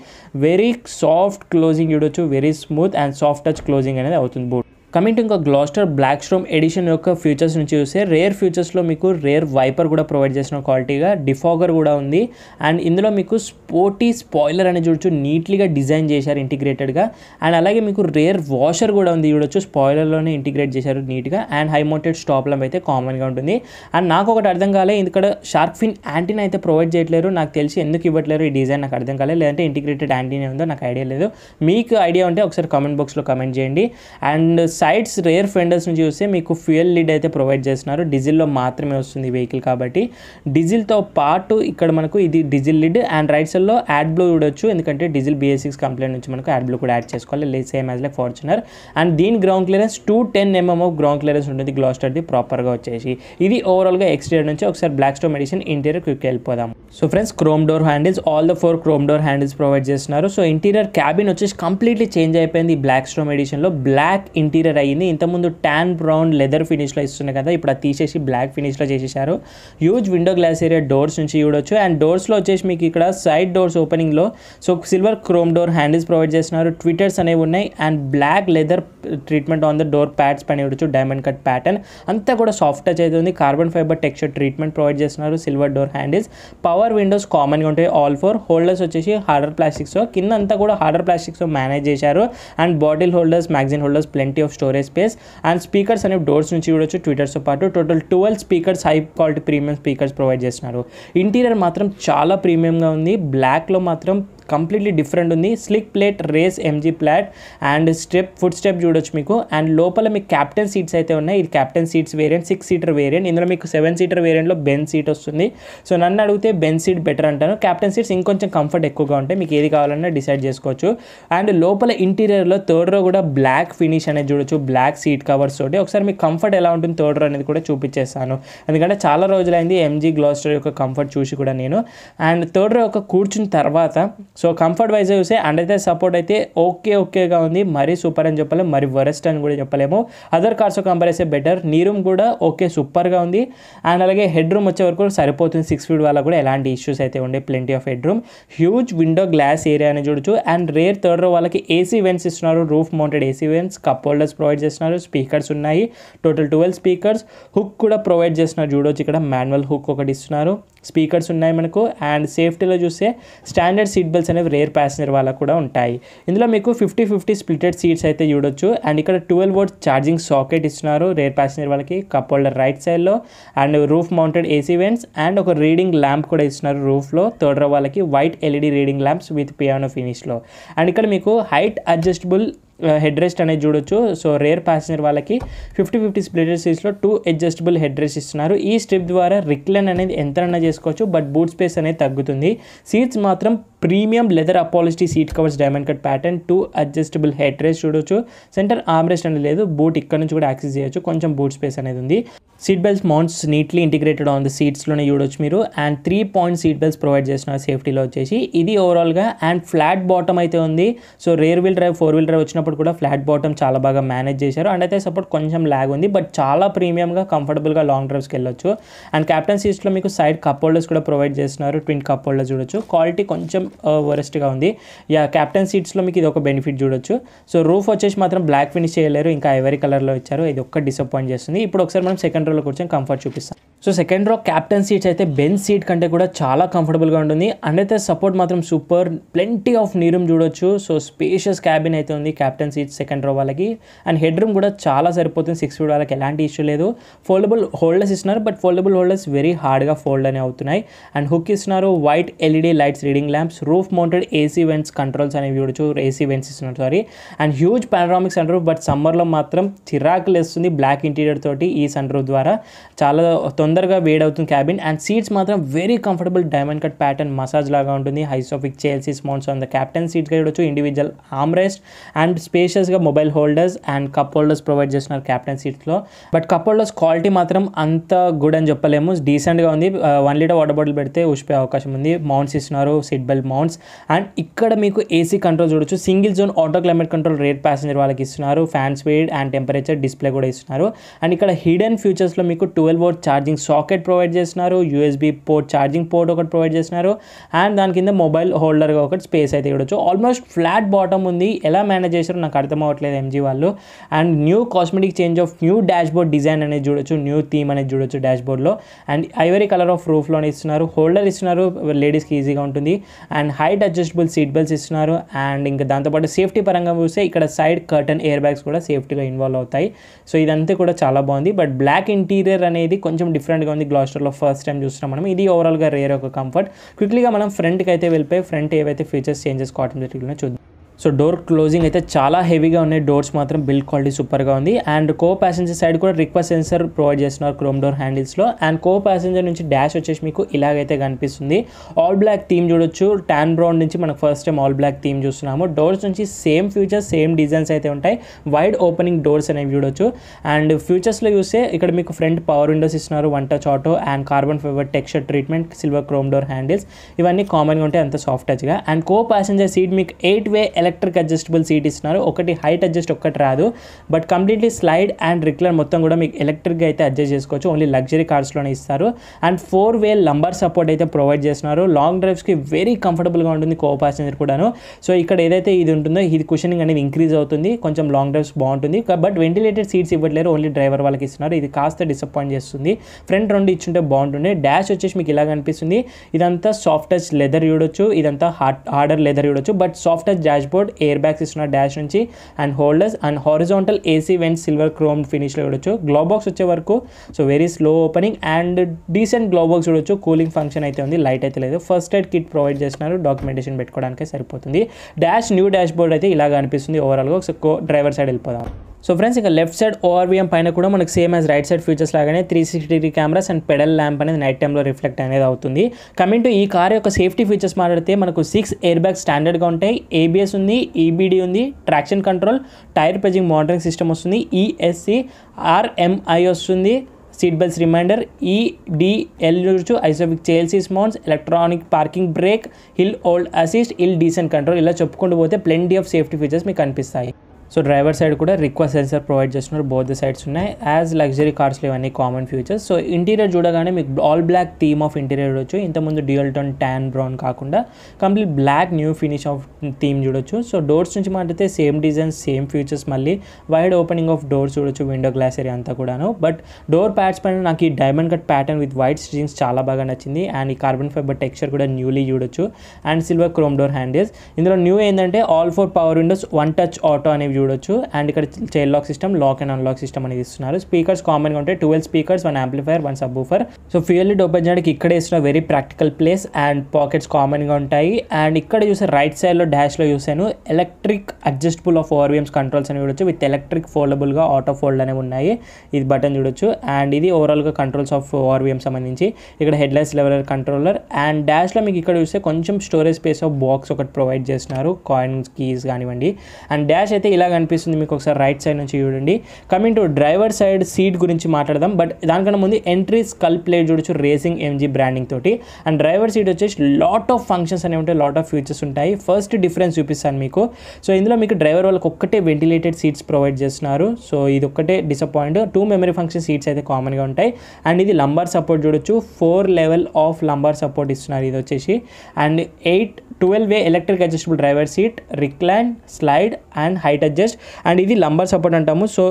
వెరీ సాఫ్ట్ క్లోజింగ్ చూడొచ్చు. Very smooth and soft touch closing అనేది అవుతుంది బూట్. కమింగ్ టు ఇంకా గ్లాస్టర్ బ్లాక్ స్ట్రోమ్ ఎడిషన్ యొక్క ఫీచర్స్ నుంచి చూస్తే రేర్ ఫీచర్స్లో మీకు రేర్ వైపర్ కూడా ప్రొవైడ్ చేసిన క్వాలిటీగా డిఫాగర్ కూడా ఉంది. అండ్ ఇందులో మీకు స్పోర్టీ స్పాయిలర్ అనేది చూడొచ్చు. నీట్లీగా డిజైన్ చేశారు ఇంటిగ్రేటెడ్గా. అండ్ అలాగే మీకు రేర్ వాషర్ కూడా ఉంది చూడొచ్చు. స్పాయిలర్లోనే ఇంటిగ్రేట్ చేశారు నీట్గా. And high mounted stop lamp అయితే కామన్గా ఉంటుంది. అండ్ నాకు ఒకటి అర్థం కాలే, ఇక్కడ షార్క్ ఫిన్ యాంటీనా అయితే ప్రొవైడ్ చేయట్లేరు. నాకు తెలిసి ఎందుకు ఇవ్వట్లేరు ఈ డిజైన్ నాకు అర్థం కాలేదు. లేదంటే ఇంటిగ్రేటెడ్ యాంటీనా ఉందో నాకు ఐడియా లేదు. మీకు ఐడియా ఉంటే ఒకసారి కామెంట్ బాక్స్లో కామెంట్ చేయండి. అండ్ సైడ్స్ రేర్ ఫెండర్స్ నుంచి చూస్తే మీకు ఫ్యూయల్ లిడ్ అయితే ప్రొవైడ్ చేస్తున్నారు. డీజిల్లో మాత్రమే వస్తుంది వెహికల్ కాబట్టి. డీజిల్తో పాటు ఇక్కడ మనకు ఇది డీజిల్ లిడ్. అండ్ రైట్ సైడ్లో యాడ్ బ్లూ చూడొచ్చు. ఎందుకంటే డీజిల్ BS6 కంప్లైంట్ నుంచి మనకు యాడ్ బ్లూ కూడా యాడ్ చేసుకోవాలి, same as like Fortuner. And దీని ground clearance 210 mm of ground clearance ఉంటుంది గ్లాస్టర్ది ప్రాపర్గా వచ్చేసి. ఇది ఓవరాల్గా ఎక్స్టీరియర్ నుంచి. ఒకసారి Black Storm edition interior quick వెళ్ళిపోదాం. So friends, chrome door handles, all the 4 chrome door handles provide చేస్తున్నారు. సో ఇంటీరియర్ క్యాబిన్ వచ్చేసి కంప్లీట్లీ చేంజ్ అయిపోయింది. బ్లాక్ స్టోమ్ ఎడిషన్లో బ్లాక్ ఇంటీరియర్ అయ్యింది. ఇంతకుముందు ట్యాన్ బ్రౌన్ లెదర్ ఫినిష్లో ఇస్తున్నాయి కదా, ఇప్పుడు అది తీసేసి బ్లాక్ ఫినిష్లో చేసేసారు. Huge window glass area doors నుంచి చూడొచ్చు. అండ్ డోర్స్లో వచ్చేసి మీకు ఇక్కడ సైడ్ డోర్స్ ఓపెనింగ్లో so silver chrome door handles provide చేస్తున్నారు. ట్విటర్స్ అనేవి ఉన్నాయి. And black leather treatment on the door pads పైన చూడొచ్చు. డైమండ్ కట్ ప్యాటర్న్ అంతా కూడా సాఫ్ట్ టచ్ అవుతుంది. Carbon fibre texture treatment provide చేస్తున్నారు. Silver door handles. Power windows కామన్గా ఉంటాయి ఆల్ 4. హోల్డర్స్ వచ్చేసి హార్డర్ ప్లాస్టిక్స్, కింద అంతా కూడా హార్డర్ ప్లాస్టిక్స్ మేనేజ్ చేశారు. And bottle holders, magazine holders, plenty of storage space. And speakers అనేవి డోర్స్ నుంచి చూడొచ్చు. ట్విటర్స్తో పాటు total 12 speakers, high quality premium speakers provide చేస్తున్నారు. ఇంటీరియర్ మాత్రం చాలా ప్రీమియంగా ఉంది. బ్లాక్లో మాత్రం కంప్లీట్లీ డిఫరెంట్ ఉంది. Slick plate race MG plate and foot step చూడొచ్చు మీకు. అండ్ లోపల మీకు క్యాప్టెన్ సీట్స్ అయితే ఉన్నాయి. ఇది captain seats variant, 6 seater variant. ఇందులో మీకు 7 సీటర్ వేరియంట్లో బెంజ్ సీట్ వస్తుంది. సో నన్ను అడిగితే బెంజ్ సీట్ బెటర్ అంటాను. క్యాప్టెన్ సీట్స్ ఇంకొంచెం కంఫర్ట్ ఎక్కువగా ఉంటాయి. మీకు ఏది కావాలన్నా డిసైడ్ చేసుకోవచ్చు. అండ్ లోపల ఇంటీరియర్లో థర్డ్ రో కూడా బ్లాక్ ఫినిష్ అనేది చూడొచ్చు. బ్లాక్ సీట్ కవర్స్ తోటి. ఒకసారి మీకు కంఫర్ట్ ఎలా ఉంటుంది థర్డ్ రో అనేది కూడా చూపించేస్తాను. ఎందుకంటే చాలా రోజులైంది MG గ్లాస్టర్ యొక్క కంఫర్ట్ చూసి కూడా నేను. అండ్ థర్డ్ రో యొక్క కూర్చున్న తర్వాత సో కంఫర్ట్ వైజ్ చూస్తే అండర్ సపోర్ట్ అయితే ఓకేగా ఉంది. మరీ సూపర్ అని చెప్పలేము, మరి వరెస్ట్ అని కూడా చెప్పలేము. అదర్ కార్స్ కంపేర్ చేస్తే బెటర్. నీ రూమ్ కూడా ఓకే సూపర్గా ఉంది. అండ్ అలాగే హెడ్ రూమ్ వచ్చే వరకు సరిపోతుంది. 6 feet వాళ్ళ కూడా ఎలాంటి ఇష్యూస్ అయితే ఉండే, plenty of head room. Huge window glass area అని చూడొచ్చు. అండ్ రేర్ థర్డ్ రో వాళ్ళకి AC వెంట్స్ ఇస్తున్నారు. Roof mounted AC vents, cup holders provide చేస్తున్నారు. స్పీకర్స్ ఉన్నాయి. Total 12 speakers. హుక్ కూడా ప్రొవైడ్ చేస్తున్నారు చూడొచ్చు. ఇక్కడ మాన్యువల్ హుక్ ఒకటి ఇస్తున్నారు. స్పీకర్స్ ఉన్నాయి మనకు. అండ్ సేఫ్టీలో చూస్తే స్టాండర్డ్ సీట్ బెల్ట్స్ అనేవి రేర్ ప్యాసింజర్ వాళ్ళకు కూడా ఉంటాయి. ఇందులో మీకు 50-50 స్ప్లిటెడ్ సీట్స్ అయితే చూడొచ్చు. అండ్ ఇక్కడ 12 volts ఛార్జింగ్ సాకెట్ ఇస్తున్నారు రేర్ ప్యాసింజర్ వాళ్ళకి. కప్ హోల్డర్ రైట్ సైడ్లో. And roof mounted AC vents. And ఒక రీడింగ్ ల్యాంప్ కూడా ఇస్తున్నారు రూఫ్లో. థర్డ్ రో వాళ్ళకి white LED reading lamps with piano ఫినిష్లో. అండ్ ఇక్కడ మీకు హైట్ అడ్జస్టబుల్ హెడ్ రెస్ట్ అనేది చూడొచ్చు. సో రేర్ ప్యాసింజర్ వాళ్ళకి 50-50 స్ప్లిటెడ్ సీట్స్లో 2 అడ్జస్టబుల్ హెడ్ రెస్ట్ ఇస్తున్నారు. ఈ స్ట్రిప్ ద్వారా రిక్లైన్ అనేది ఎంతైనా చేసుకోవచ్చు, బట్ బూట్ స్పేస్ అనేది తగ్గుతుంది. సీట్స్ మాత్రం premium leather upholstery seat covers, diamond cut pattern, 2 adjustable head rest చూడొచ్చు. సెంటర్ ఆర్మ్ రెస్ట్ అనేది లేదు. బూట్ ఇక్కడ నుంచి కూడా యాక్సెస్ చేయొచ్చు. కొంచెం బూట్ స్పేస్ అనేది ఉంది. Seat belts mounts neatly integrated on the సీట్స్లోనే చూడొచ్చు మీరు. And 3-point seat belts provide చేస్తున్నారు సేఫ్టీలో వచ్చేసి. ఇది ఓవరాల్గా. అండ్ ఫ్లాట్ బాటమ్ అయితే ఉంది. So rear wheel drive, 4 wheel drive వచ్చినప్పుడు ఉన్నప్పుడు కూడా ఫ్లాట్ బాటమ్ చాలా బాగా మేనేజ్ చేశారు. అండ్ అయితే సపోర్ట్ కొంచెం ల్యాగ్ ఉంది, బట్ చాలా ప్రీమియంగా కంఫర్టబుల్గా లాంగ్ డ్రైవ్స్కి వెళ్ళొచ్చు. అండ్ క్యాప్టెన్ సీట్స్లో మీకు సైడ్ కప్ హోల్డర్స్ కూడా ప్రొవైడ్ చేస్తున్నారు, ట్విన్ కప్ హోల్డర్స్ చూడొచ్చు. క్వాలిటీ కొంచెం వరెస్ట్గా ఉంది. క్యాప్టెన్ సీట్స్లో మీకు ఇది ఒక బెనిఫిట్ చూడొచ్చు. సో రూఫ్ వచ్చేసి మాత్రం బ్లాక్ ఫినిష్ చేయలేరు, ఇంకా ఐవరీ కలర్లో ఇచ్చారు. ఇది ఒక్క డిసప్పాయింట్ చేస్తుంది. ఇప్పుడు ఒకసారి మనం సెకండ్ రోలో కూర్చొని కంఫర్ట్ చూపిస్తాం. So second row captain seats అయితే బెంచ్ సీట్ కంటే కూడా చాలా కంఫర్టబుల్గా ఉంటుంది. అండ్ అయితే సపోర్ట్ మాత్రం సూపర్, ప్లెంటీ ఆఫ్ నీ రూమ్ చూడొచ్చు. సో స్పేషియస్ క్యాబిన్ అయితే ఉంది క్యాప్టెన్ సీట్ సెకండ్ రో వాళ్ళకి. అండ్ హెడ్ రూమ్ కూడా చాలా సరిపోతుంది, 6 ఫీట్ వాళ్ళకి ఎలాంటి ఇష్యూ లేదు. ఫోల్డబుల్ హోల్డర్స్ ఇస్తున్నారు, బట్ ఫోల్డబుల్ హోల్డర్స్ వెరీ హార్డ్గా ఫోల్డ్ అనే అవుతున్నాయి. అండ్ హుక్ ఇస్తున్నారు, white LED lights, reading lamps, roof mounted AC vents controls అనేవి చూడొచ్చు. ఏసీ వెంట్స్ ఇస్తున్నారు sorry. And huge panoramic sun roof, but సమ్మర్లో మాత్రం చిరాకులు వేస్తుంది బ్లాక్ ఇంటీరియర్ తోటి. ఈ సన్ రూఫ్ ద్వారా చాలా తొందరగా వేడవుతుంది క్యాబిన్. అండ్ సీట్స్ మాత్రం very comfortable diamond cut pattern massage లాగా ఉంటుంది. ISOFIX child seats mounts on the captain సీట్గా చూడొచ్చు. ఇండివిజువల్ ఆర్మ్ రెస్ట్ అండ్ స్పేషియస్గా mobile holders and cup holders provide చేస్తున్నారు క్యాప్టెన్ సీట్స్లో. బట్ కప్ హోల్డర్స్ క్వాలిటీ మాత్రం అంత గుడ్ అని చెప్పలేము, డీసెంట్గా ఉంది. 1 లీటర్ వాటర్ బాటిల్ పెడితే ఉష్పే అవకాశం ఉంది. మౌంట్స్ ఇస్తున్నారు, సీట్ బెల్ట్ మౌంట్స్. అండ్ ఇక్కడ మీకు ఏసీ కంట్రోల్ చూడొచ్చు. Single zone auto climate control rate passenger వాళ్ళకి ఇస్తున్నారు. Fan speed and temperature display కూడా ఇస్తున్నారు. అండ్ ఇక్కడ హిడెన్ ఫీచర్స్లో మీకు 12 వోల్ట్ ఛార్జింగ్ సాకెట్ ప్రొవైడ్ చేస్తున్నారు. యూఎస్బీ పోర్ట్, ఛార్జింగ్ పోర్ట్ ఒకటి ప్రొవైడ్ చేస్తున్నారు. అండ్ దాని కింద మొబైల్ హోల్డర్గా ఒకటి స్పేస్ అయితే చూడొచ్చు. ఆల్మోస్ట్ ఫ్లాట్ బాటమ్ ఉంది. ఎలా మేనేజ్ చేశారో నాకు అర్థం అవ్వట్లేదు ఎంజీ వాళ్ళు. And new cosmetic change of new dash board design అనేది చూడొచ్చు, న్యూ థీమ్ అనేది చూడొచ్చు డాష్ బోర్డ్లో. అండ్ ఐవరీ కలర్ ఆఫ్ రూఫ్లోనే ఇస్తున్నారు. హోల్డర్ ఇస్తున్నారు, లేడీస్కి ఈజీగా ఉంటుంది. And height adjustable seat belts ఇస్తున్నారు. అండ్ ఇంకా దాంతోపాటు సేఫ్టీ పరంగా చూస్తే ఇక్కడ సైడ్ కర్టన్ ఎయిర్ బ్యాగ్స్ కూడా సేఫ్టీలో ఇన్వాల్వ్ అవుతాయి. సో ఇదంతా కూడా చాలా బాగుంది. బట్ బ్లాక్ ఇంటీరియర్ అనేది కొంచెం డిఫరెంట్గా ఉంది. గ్లాస్టర్లో ఫస్ట్ టైం చూస్తున్నాం మనం. ఇది ఓవరాల్గా రేర్ ఒక కంఫర్ట్. క్విక్లీగా మనం ఫ్రంట్కి అయితే వెళ్ళిపోయి ఫ్రంట్ ఏవైతే ఫీచర్స్ చేంజెస్ కాటన్ మెటీరియల్నో చూద్దాం. సో డోర్ క్లోజింగ్ అయితే చాలా హెవీగా ఉన్నాయి. డోర్స్ మాత్రం బిల్డ్ క్వాలిటీ సూపర్గా ఉంది. అండ్ కో ప్యాసింజర్ సైడ్ కూడా రిక్వెస్ట్ సెన్సర్ ప్రొవైడ్ చేస్తున్నారు క్రోమ్ డోర్ హ్యాండిల్స్లో. అండ్ కో ప్యాసింజర్ నుంచి డాష్ వచ్చేసి మీకు ఇలాగైతే కనిపిస్తుంది. ఆల్ బ్లాక్ థీమ్ చూడొచ్చు. టాన్ బ్రౌన్ నుంచి మనకు first time all black theme చూస్తున్నాము. డోర్స్ నుంచి సేమ్ ఫీచర్స్, సేమ్ డిజైన్స్ అయితే ఉంటాయి. వైడ్ ఓపెనింగ్ డోర్స్ అనేవి చూడొచ్చు. అండ్ ఫ్యూచర్స్లో చూస్తే ఇక్కడ మీకు ఫ్రంట్ పవర్ విండోస్ ఇస్తున్నారు, 1 touch auto and carbon fibre texture treatment, silver chrome door handles. ఇవన్నీ కామన్గా ఉంటాయి, అంత సాఫ్ట్ టచ్గా. అండ్ కో ప్యాసింజర్ సీట్ మీకు 8-వే ఎలక్ట్రిక్ అడ్జస్టబుల్ సీట్ ఇస్తున్నారు. ఒకటి హైట్ అడ్జస్ట్ ఒక్కటి రాదు, బట్ కంప్లీట్లీ స్లైడ్ అండ్ రిక్లర్ మొత్తం కూడా మీకు ఎలక్ట్రిక్గా అయితే అడ్జస్ట్ చేసుకోవచ్చు. ఓన్లీ లగ్జరీ కార్స్లోనే ఇస్తారు. అండ్ 4-వే లంబర్ సపోర్ట్ అయితే ప్రొవైడ్ చేస్తున్నారు. లాంగ్ డ్రైవ్స్కి వెరీ కంఫర్టబుల్గా ఉంటుంది కో ప్యాసింజర్ కూడాను. సో ఇక్కడ ఏదైతే ఇది ఉంటుందో ఇది కుషనింగ్ అనేది ఇంక్రీజ్ అవుతుంది, కొంచెం లాంగ్ డ్రైవ్స్ బాగుంటుంది. బట్ వెంటిలేటెడ్ సీట్స్ ఇవ్వట్లేరు, ఓన్లీ డ్రైవర్ వాళ్ళకి ఇస్తున్నారు. ఇది కాస్త డిసప్పాయింట్ చేస్తుంది. ఫ్రంట్ 2 ఇచ్చుంటే బాగుంటుంది. డాష్ వచ్చేసి మీకు ఇలా కనిపిస్తుంది. ఇదంతా సాఫ్ట్ టచ్ లెదర్ చూడొచ్చు, ఇదంతా హార్డర్ లెదర్ చూడొచ్చు. But soft touch dashboard, airbags ఇస్తున్నారు డాష్ నుంచి. And holders and horizontal AC vent silver chrome ఫినిష్లో చూడొచ్చు. గ్లో బాక్స్ వచ్చే వరకు so very slow opening and decent glove box చూడొచ్చు. కూలింగ్ ఫంక్షన్ అయితే ఉంది, లైట్ అయితే లేదు. ఫస్ట్ ఎయిడ్ కిట్ ప్రొవైడ్ చేస్తున్నారు, డాక్యుమెంటేషన్ పెట్టుకోవడానికి సరిపోతుంది. డాష్ న్యూ డాష్ బోర్డ్ అయితే ఇలాగ అనిపిస్తుంది ఓవరాల్గా. సో డ్రైవర్ సైడ్ వెళ్ళిపోదాం. సో ఫ్రెండ్స్ ఇక లెఫ్ట్ సైడ్ ఓఆర్వీఎం పైన కూడా మనకు same as right side features లాగానే 360 కెమెరాస్ అండ్ పెడల్ ల్యాంప్ అనేది నైట్ టైంలో రిఫ్లెక్ట్ అనేది అవుతుంది. కమింగ్ టు ఈ కార్ యొక్క సేఫ్టీ ఫీచర్స్ మాట్లాడితే మనకు 6 ఎయిర్ బ్యాగ్స్ స్టాండర్డ్గా ఉంటాయి. ఏబిఎస్ ఉంది, ఈబిడి ఉంది, traction control, tyre pressure monitoring system వస్తుంది, ఈఎస్సి ఆర్ఎంఐ వస్తుంది, సీట్ బెల్ట్స్ రిమైండర్, ఈడిఎల్ చూడొచ్చు, ISOFIX child seats mounts, electronic parking brake, hill hold assist, hill descent control. ఇలా చెప్పుకుంటూ పోతే ప్లెంటీ ఆఫ్ సేఫ్టీ ఫీచర్స్ మీకు కనిపిస్తాయి. సో డ్రైవర్ సైడ్ కూడా request sensor provide చేస్తున్నారు, బోత్ ద సైడ్స్ ఉన్నాయి. యాజ్ లగ్జరీ కార్స్లో ఇవన్నీ కామన్ ఫీచర్స్. సో ఇంటీరియర్ చూడగానే మీకు all black theme of interior చూడొచ్చు. ఇంతకుముందు డ్యూయల్ టోన్ ట్యాన్ బ్రౌన్ కాకుండా complete black new finish of theme చూడొచ్చు. సో డోర్స్ నుంచి మాట్లాడితే సేమ్ డిజైన్స్, సేమ్ ఫీచర్స్, మళ్ళీ వైడ్ ఓపెనింగ్ ఆఫ్ డోర్స్ చూడొచ్చు, విండో గ్లాస్ ఏరియా అంతా కూడాను. బట్ డోర్ ప్యాడ్స్ పైన నాకు ఈ diamond cut pattern with white strings చాలా బాగా నచ్చింది. అండ్ ఈ కార్బన్ ఫైబర్ టెక్స్చర్ కూడా న్యూలీ చూడొచ్చు. And silver chrome door handles. ఇందులో న్యూ ఏంటంటే all 4 power windows, 1 touch auto అనేవి చూడొచ్చు. అండ్ ఇక్కడ child lock system, lock and unlock system అనేది ఇస్తున్నారు. స్పీకర్స్ కామన్గా ఉంటాయి, 12 speakers, 1 amplifier, 1 subwoofer. So fuel lid open చేయడానికి ఇక్కడే ఇస్తున్న very practical place. And pockets కామన్గా ఉంటాయి. అండ్ ఇక్కడ చూసే రైట్ సైడ్లో డాష్లో చూసాను electric adjustable of ORVMs controls అని చూడొచ్చు. విత్ ఎలక్ట్రిక్ ఫోల్డబుల్గా ఆటో ఫోల్డ్ అనేవి ఉన్నాయి. ఇది బటన్ చూడొచ్చు. అండ్ ఇది ఓవరాల్గా కంట్రోల్స్ ఆఫ్ ఓఆర్వీఎం సంబంధించి. ఇక్కడ headlights level controller. And డాష్లో మీకు ఇక్కడ చూస్తే కొంచెం స్టోరేజ్ స్పేస్ ఆఫ్ బాక్స్ ఒకటి ప్రొవైడ్ చేస్తున్నారు, కాయిన్స్, కీస్ కానివ్వండి. అండ్ డాష్ అయితే ఇలా కనిపిస్తుంది మీకు ఒకసారి రైట్ సైడ్ నుంచి చూడండి. Coming to driver side seat గురించి మాట్లాడదాం. బట్ దానికన్నా ముందు ఎంట్రీ స్కల్ ప్లేట్ చూడొచ్చు రేసింగ్ ఎంజీ బ్రాండింగ్ తోటి. అండ్ డ్రైవర్ సీట్ వచ్చేసి లాట్ ఆఫ్ ఫంక్షన్స్ అనేవి ఉంటాయి, లాట్ ఆఫ్ ఫీచర్స్ ఉంటాయి. ఫస్ట్ డిఫరెన్స్ చూపిస్తాను మీకు. సో ఇందులో మీకు డ్రైవర్ వాళ్ళకి ఒక్కటే వెంటిలేటెడ్ సీట్స్ ప్రొవైడ్ చేస్తున్నారు. సో ఇది ఒక్కటే డిసప్పాయింట్. 2 మెమరీ ఫంక్షన్ సీట్స్ అయితే కామన్గా ఉంటాయి. అండ్ ఇది లంబార్ సపోర్ట్ చూడొచ్చు, 4 లెవెల్ ఆఫ్ లంబార్ సపోర్ట్ ఇస్తున్నారు ఇది వచ్చేసి. And 12-way electric adjustable driver seat, recline, slide and height adjust. And ఇది లంబార్ సపోర్ట్ అంటాము. సో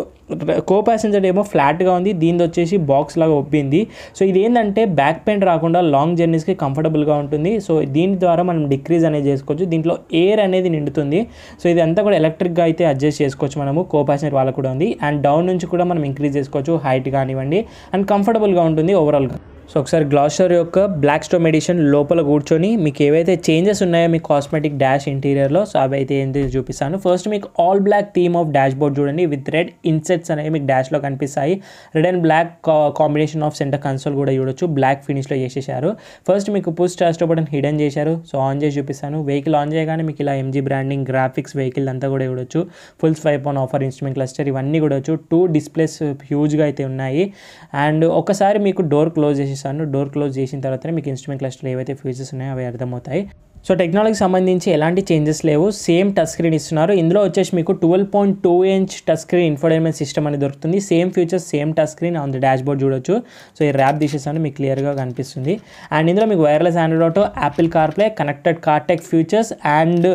కో ప్యాసింజర్ ఏమో ఫ్లాట్గా ఉంది, దీనిది వచ్చేసి బాక్స్ లాగా ఒప్పింది. సో ఇది ఏంటంటే బ్యాక్ పెయిన్ రాకుండా లాంగ్ జర్నీస్కి కంఫర్టబుల్గా ఉంటుంది. సో దీని ద్వారా మనం డిక్రీజ్ అనేది చేసుకోవచ్చు. దీంట్లో ఎయిర్ అనేది నిండుతుంది. సో ఇది అంతా కూడా ఎలక్ట్రిక్గా అయితే అడ్జస్ట్ చేసుకోవచ్చు మనము. కో ప్యాసింజర్ వాళ్ళకు కూడా ఉంది. అండ్ డౌన్ నుంచి కూడా మనం ఇంక్రీజ్ చేసుకోవచ్చు, హైట్ కానివ్వండి. అండ్ కంఫర్టబుల్గా ఉంటుంది ఓవరాల్గా. సో ఒకసారి గ్లాస్టర్ యొక్క బ్లాక్ స్టోమ్ ఎడిషన్ లోపల కూర్చొని మీకు ఏవైతే చేంజెస్ ఉన్నాయో మీ కాస్మెటిక్ డాష్ ఇంటీరియర్లో, సో అవి అయితే ఏంటి చూపిస్తాను. ఫస్ట్ మీకు all black theme of dash board చూడండి, విత్ రెడ్ ఇన్సెట్స్ అనేవి మీకు డాష్లో కనిపిస్తాయి. Red and black combination of centre console కూడా చూడొచ్చు, బ్లాక్ ఫినిష్లో చేసేసారు. ఫస్ట్ మీకు పుష్ స్టార్ట్ బటన్ హిడెన్ చేశారు. సో ఆన్ చేసి చూపిస్తాను. వెహికల్ ఆన్ చేయగానే మీకు ఇలా ఎంజీ బ్రాండింగ్, గ్రాఫిక్స్, వెహికల్ అంతా కూడా చూడొచ్చు. Full swipe on offer, instrument cluster ఇవన్నీ కూడా వచ్చు. 2 డిస్ప్లేస్ హ్యూజ్గా అయితే ఉన్నాయి. అండ్ ఒకసారి మీకు డోర్ క్లోజ్ చేసేసాను. డోర్ క్లోజ్ చేసిన తర్వాతనే మీకు ఇన్స్ట్రుమెంట్ క్లస్టర్లో ఏవైతే ఫీచర్స్ ఉన్నాయో అవి అర్థమవుతాయి. సో టెక్నాలజీకి సంబంధించి ఎలాంటి చేంజెస్ లేవు, సేమ్ టచ్ స్క్రీన్ ఇస్తున్నారు. ఇందులో వచ్చేసి మీకు 12.2 inch touch screen infotainment system అనేది దొరుకుతుంది. Same features, same touch screen on the dash board చూడొచ్చు. సో ఈ ర్యాప్ తీసేసాను, మీకు క్లియర్గా కనిపిస్తుంది. అండ్ ఇందులో మీకు wireless Android auto, Apple CarPlay, connected car tech features and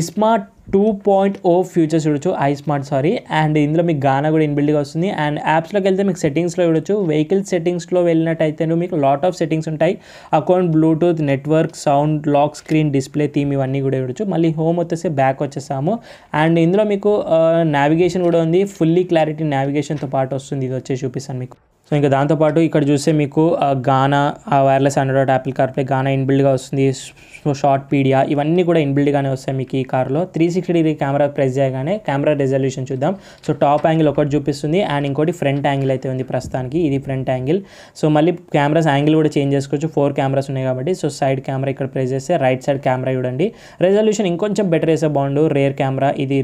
smart 2.0 features చూడొచ్చు, స్మార్ట్ అండ్ ఇందులో మీకు గానా కూడా ఇన్బిల్డ్గా వస్తుంది. అండ్ యాప్స్లోకి వెళ్తే మీకు సెట్టింగ్స్లో చూడొచ్చు. వెహికల్ సెట్టింగ్స్లో వెళ్ళినట్టయితే మీకు లాట్ ఆఫ్ సెట్టింగ్స్ ఉంటాయి. Account, Bluetooth, network, sound, lock screen, display, theme ఇవన్నీ కూడా చూడొచ్చు. మళ్ళీ హోమ్ వచ్చేసి బ్యాక్ వచ్చేసాము. అండ్ ఇందులో మీకు నావిగేషన్ కూడా ఉంది, ఫుల్లీ క్లారిటీ నావిగేషన్తో పాటు వస్తుంది. ఇది వచ్చేసి చూపిస్తాను మీకు. సో ఇంకా దాంతోపాటు ఇక్కడ చూస్తే మీకు గానా, వైర్లెస్ ఆండ్రాయిడ్, యాపిల్ కార్ప్లే, గానా ఇన్బిల్డ్గా వస్తుంది. షార్ట్ పీడియా ఇవన్నీ కూడా ఇన్బిల్డ్గానే వస్తాయి మీకు ఈ కార్లో. 360 డిగ్రీ కెమెరా ప్రెస్ చేయగానే కెమెరా రెజల్యూషన్ చూద్దాం. సో టాప్ యాంగిల్ ఒకటి చూపిస్తుంది అండ్ ఇంకోటి ఫ్రంట్ యాంగిల్ అయితే ఉంది ప్రస్తుతానికి. ఇది ఫ్రంట్ యాంగిల్. సో మళ్ళీ కెమెరాస్ యాంగిల్ కూడా చేంజ్ చేసుకోవచ్చు. 4 కెమెరాస్ ఉన్నాయి కాబట్టి. సో సైడ్ కెమెరా ఇక్కడ ప్రెస్ చేస్తే రైట్ సైడ్ కెమెరా చూడండి. రెజల్యూషన్ ఇంకొంచెం బెటర్ వేస్తే బాగుండు. రేర్ కెమెరా, ఇది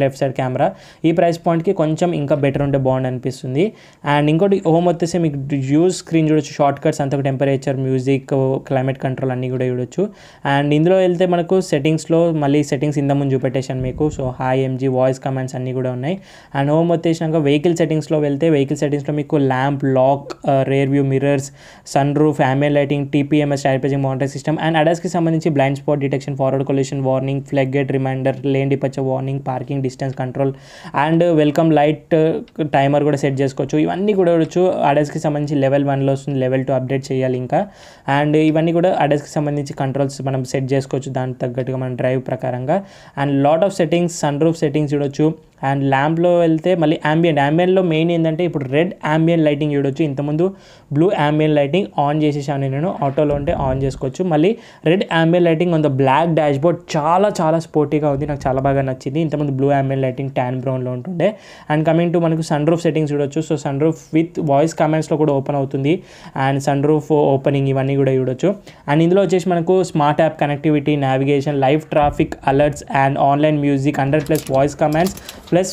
లెఫ్ట్ సైడ్ కెమెరా. ఈ ప్రైస్ పాయింట్కి కొంచెం ఇంకా బెటర్ ఉంటే బాగుండు అనిపిస్తుంది. అండ్ ఇంకోటి హోమ్ వచ్చేసి మీకు యూజ్ స్క్రీన్ చూడొచ్చు, షార్ట్ కట్స్ అంతా, టెంపరేచర్, మ్యూజిక్, క్లైమేట్ కంట్రోల్ అన్నీ కూడా చూడొచ్చు. అండ్ ఇందులో వెళ్తే మనకు సెట్టింగ్స్లో మళ్ళీ సెట్టింగ్స్ ఇంత ముందు చూపెట్టేశాను మీకు. So hi MG, voice commands అన్నీ కూడా ఉన్నాయి. అండ్ హోమ్ వచ్చేసినాక వెహికల్ సెట్టింగ్స్లో వెళ్తే వెహికల్ సెట్టింగ్స్లో మీకు lamp, lock, rear view mirrors, sunroof, ambient lighting, TPMS tyre monitoring system and అడాస్కి సంబంధించి blind spot detection, forward collision warning, flood gate reminder, lane departure warning, parking distance control and welcome light timer కూడా set చేసుకోవచ్చు. ఇవన్నీ కూడా చూడొచ్చు. అడాస్కి సంబంధించి level 1లో వస్తుంది, level 2 update చేయాలి ఇంకా. అండ్ ఇవన్నీ కూడా అడాస్కి సంబంధించి కంట్రోల్స్ మనం సెట్ చేసుకోవచ్చు దానికి తగ్గట్టుగా మన డ్రైవ్ ప్రకారంగా. And lot of settings, sun roof settings చూడొచ్చు. అండ్ ల్యాంప్లో వెళ్తే మళ్ళీ యాంబియంట్లో మెయిన్ ఏంటంటే ఇప్పుడు రెడ్ ambient లైటింగ్ చూడొచ్చు. ఇంతకుముందు బ్లూ ambient లైటింగ్ ఆన్ చేసేసాను నేను, ఆటోలో ఉంటే ఆన్ చేసుకోవచ్చు. మళ్ళీ red ambient lighting on the black dashboard చాలా చాలా స్పోర్టీగా ఉంది, నాకు చాలా బాగా నచ్చింది. ఇంతకుముందు బ్లూ ambient లైటింగ్ ట్యాన్ బ్రౌన్లో ఉంటుండే. అండ్ కమింగ్ టు మనకు సన్ రూఫ్ సెట్టింగ్స్ చూడొచ్చు. So sunroof with voice కమాండ్స్లో కూడా ఓపెన్ అవుతుంది. అండ్ సన్ రూఫ్ ఓపెనింగ్ ఇవన్నీ కూడా చూడొచ్చు. అండ్ ఇందులో వచ్చేసి మనకు smart app connectivity, navigation, live traffic alerts and online music, 100+ voice commands plus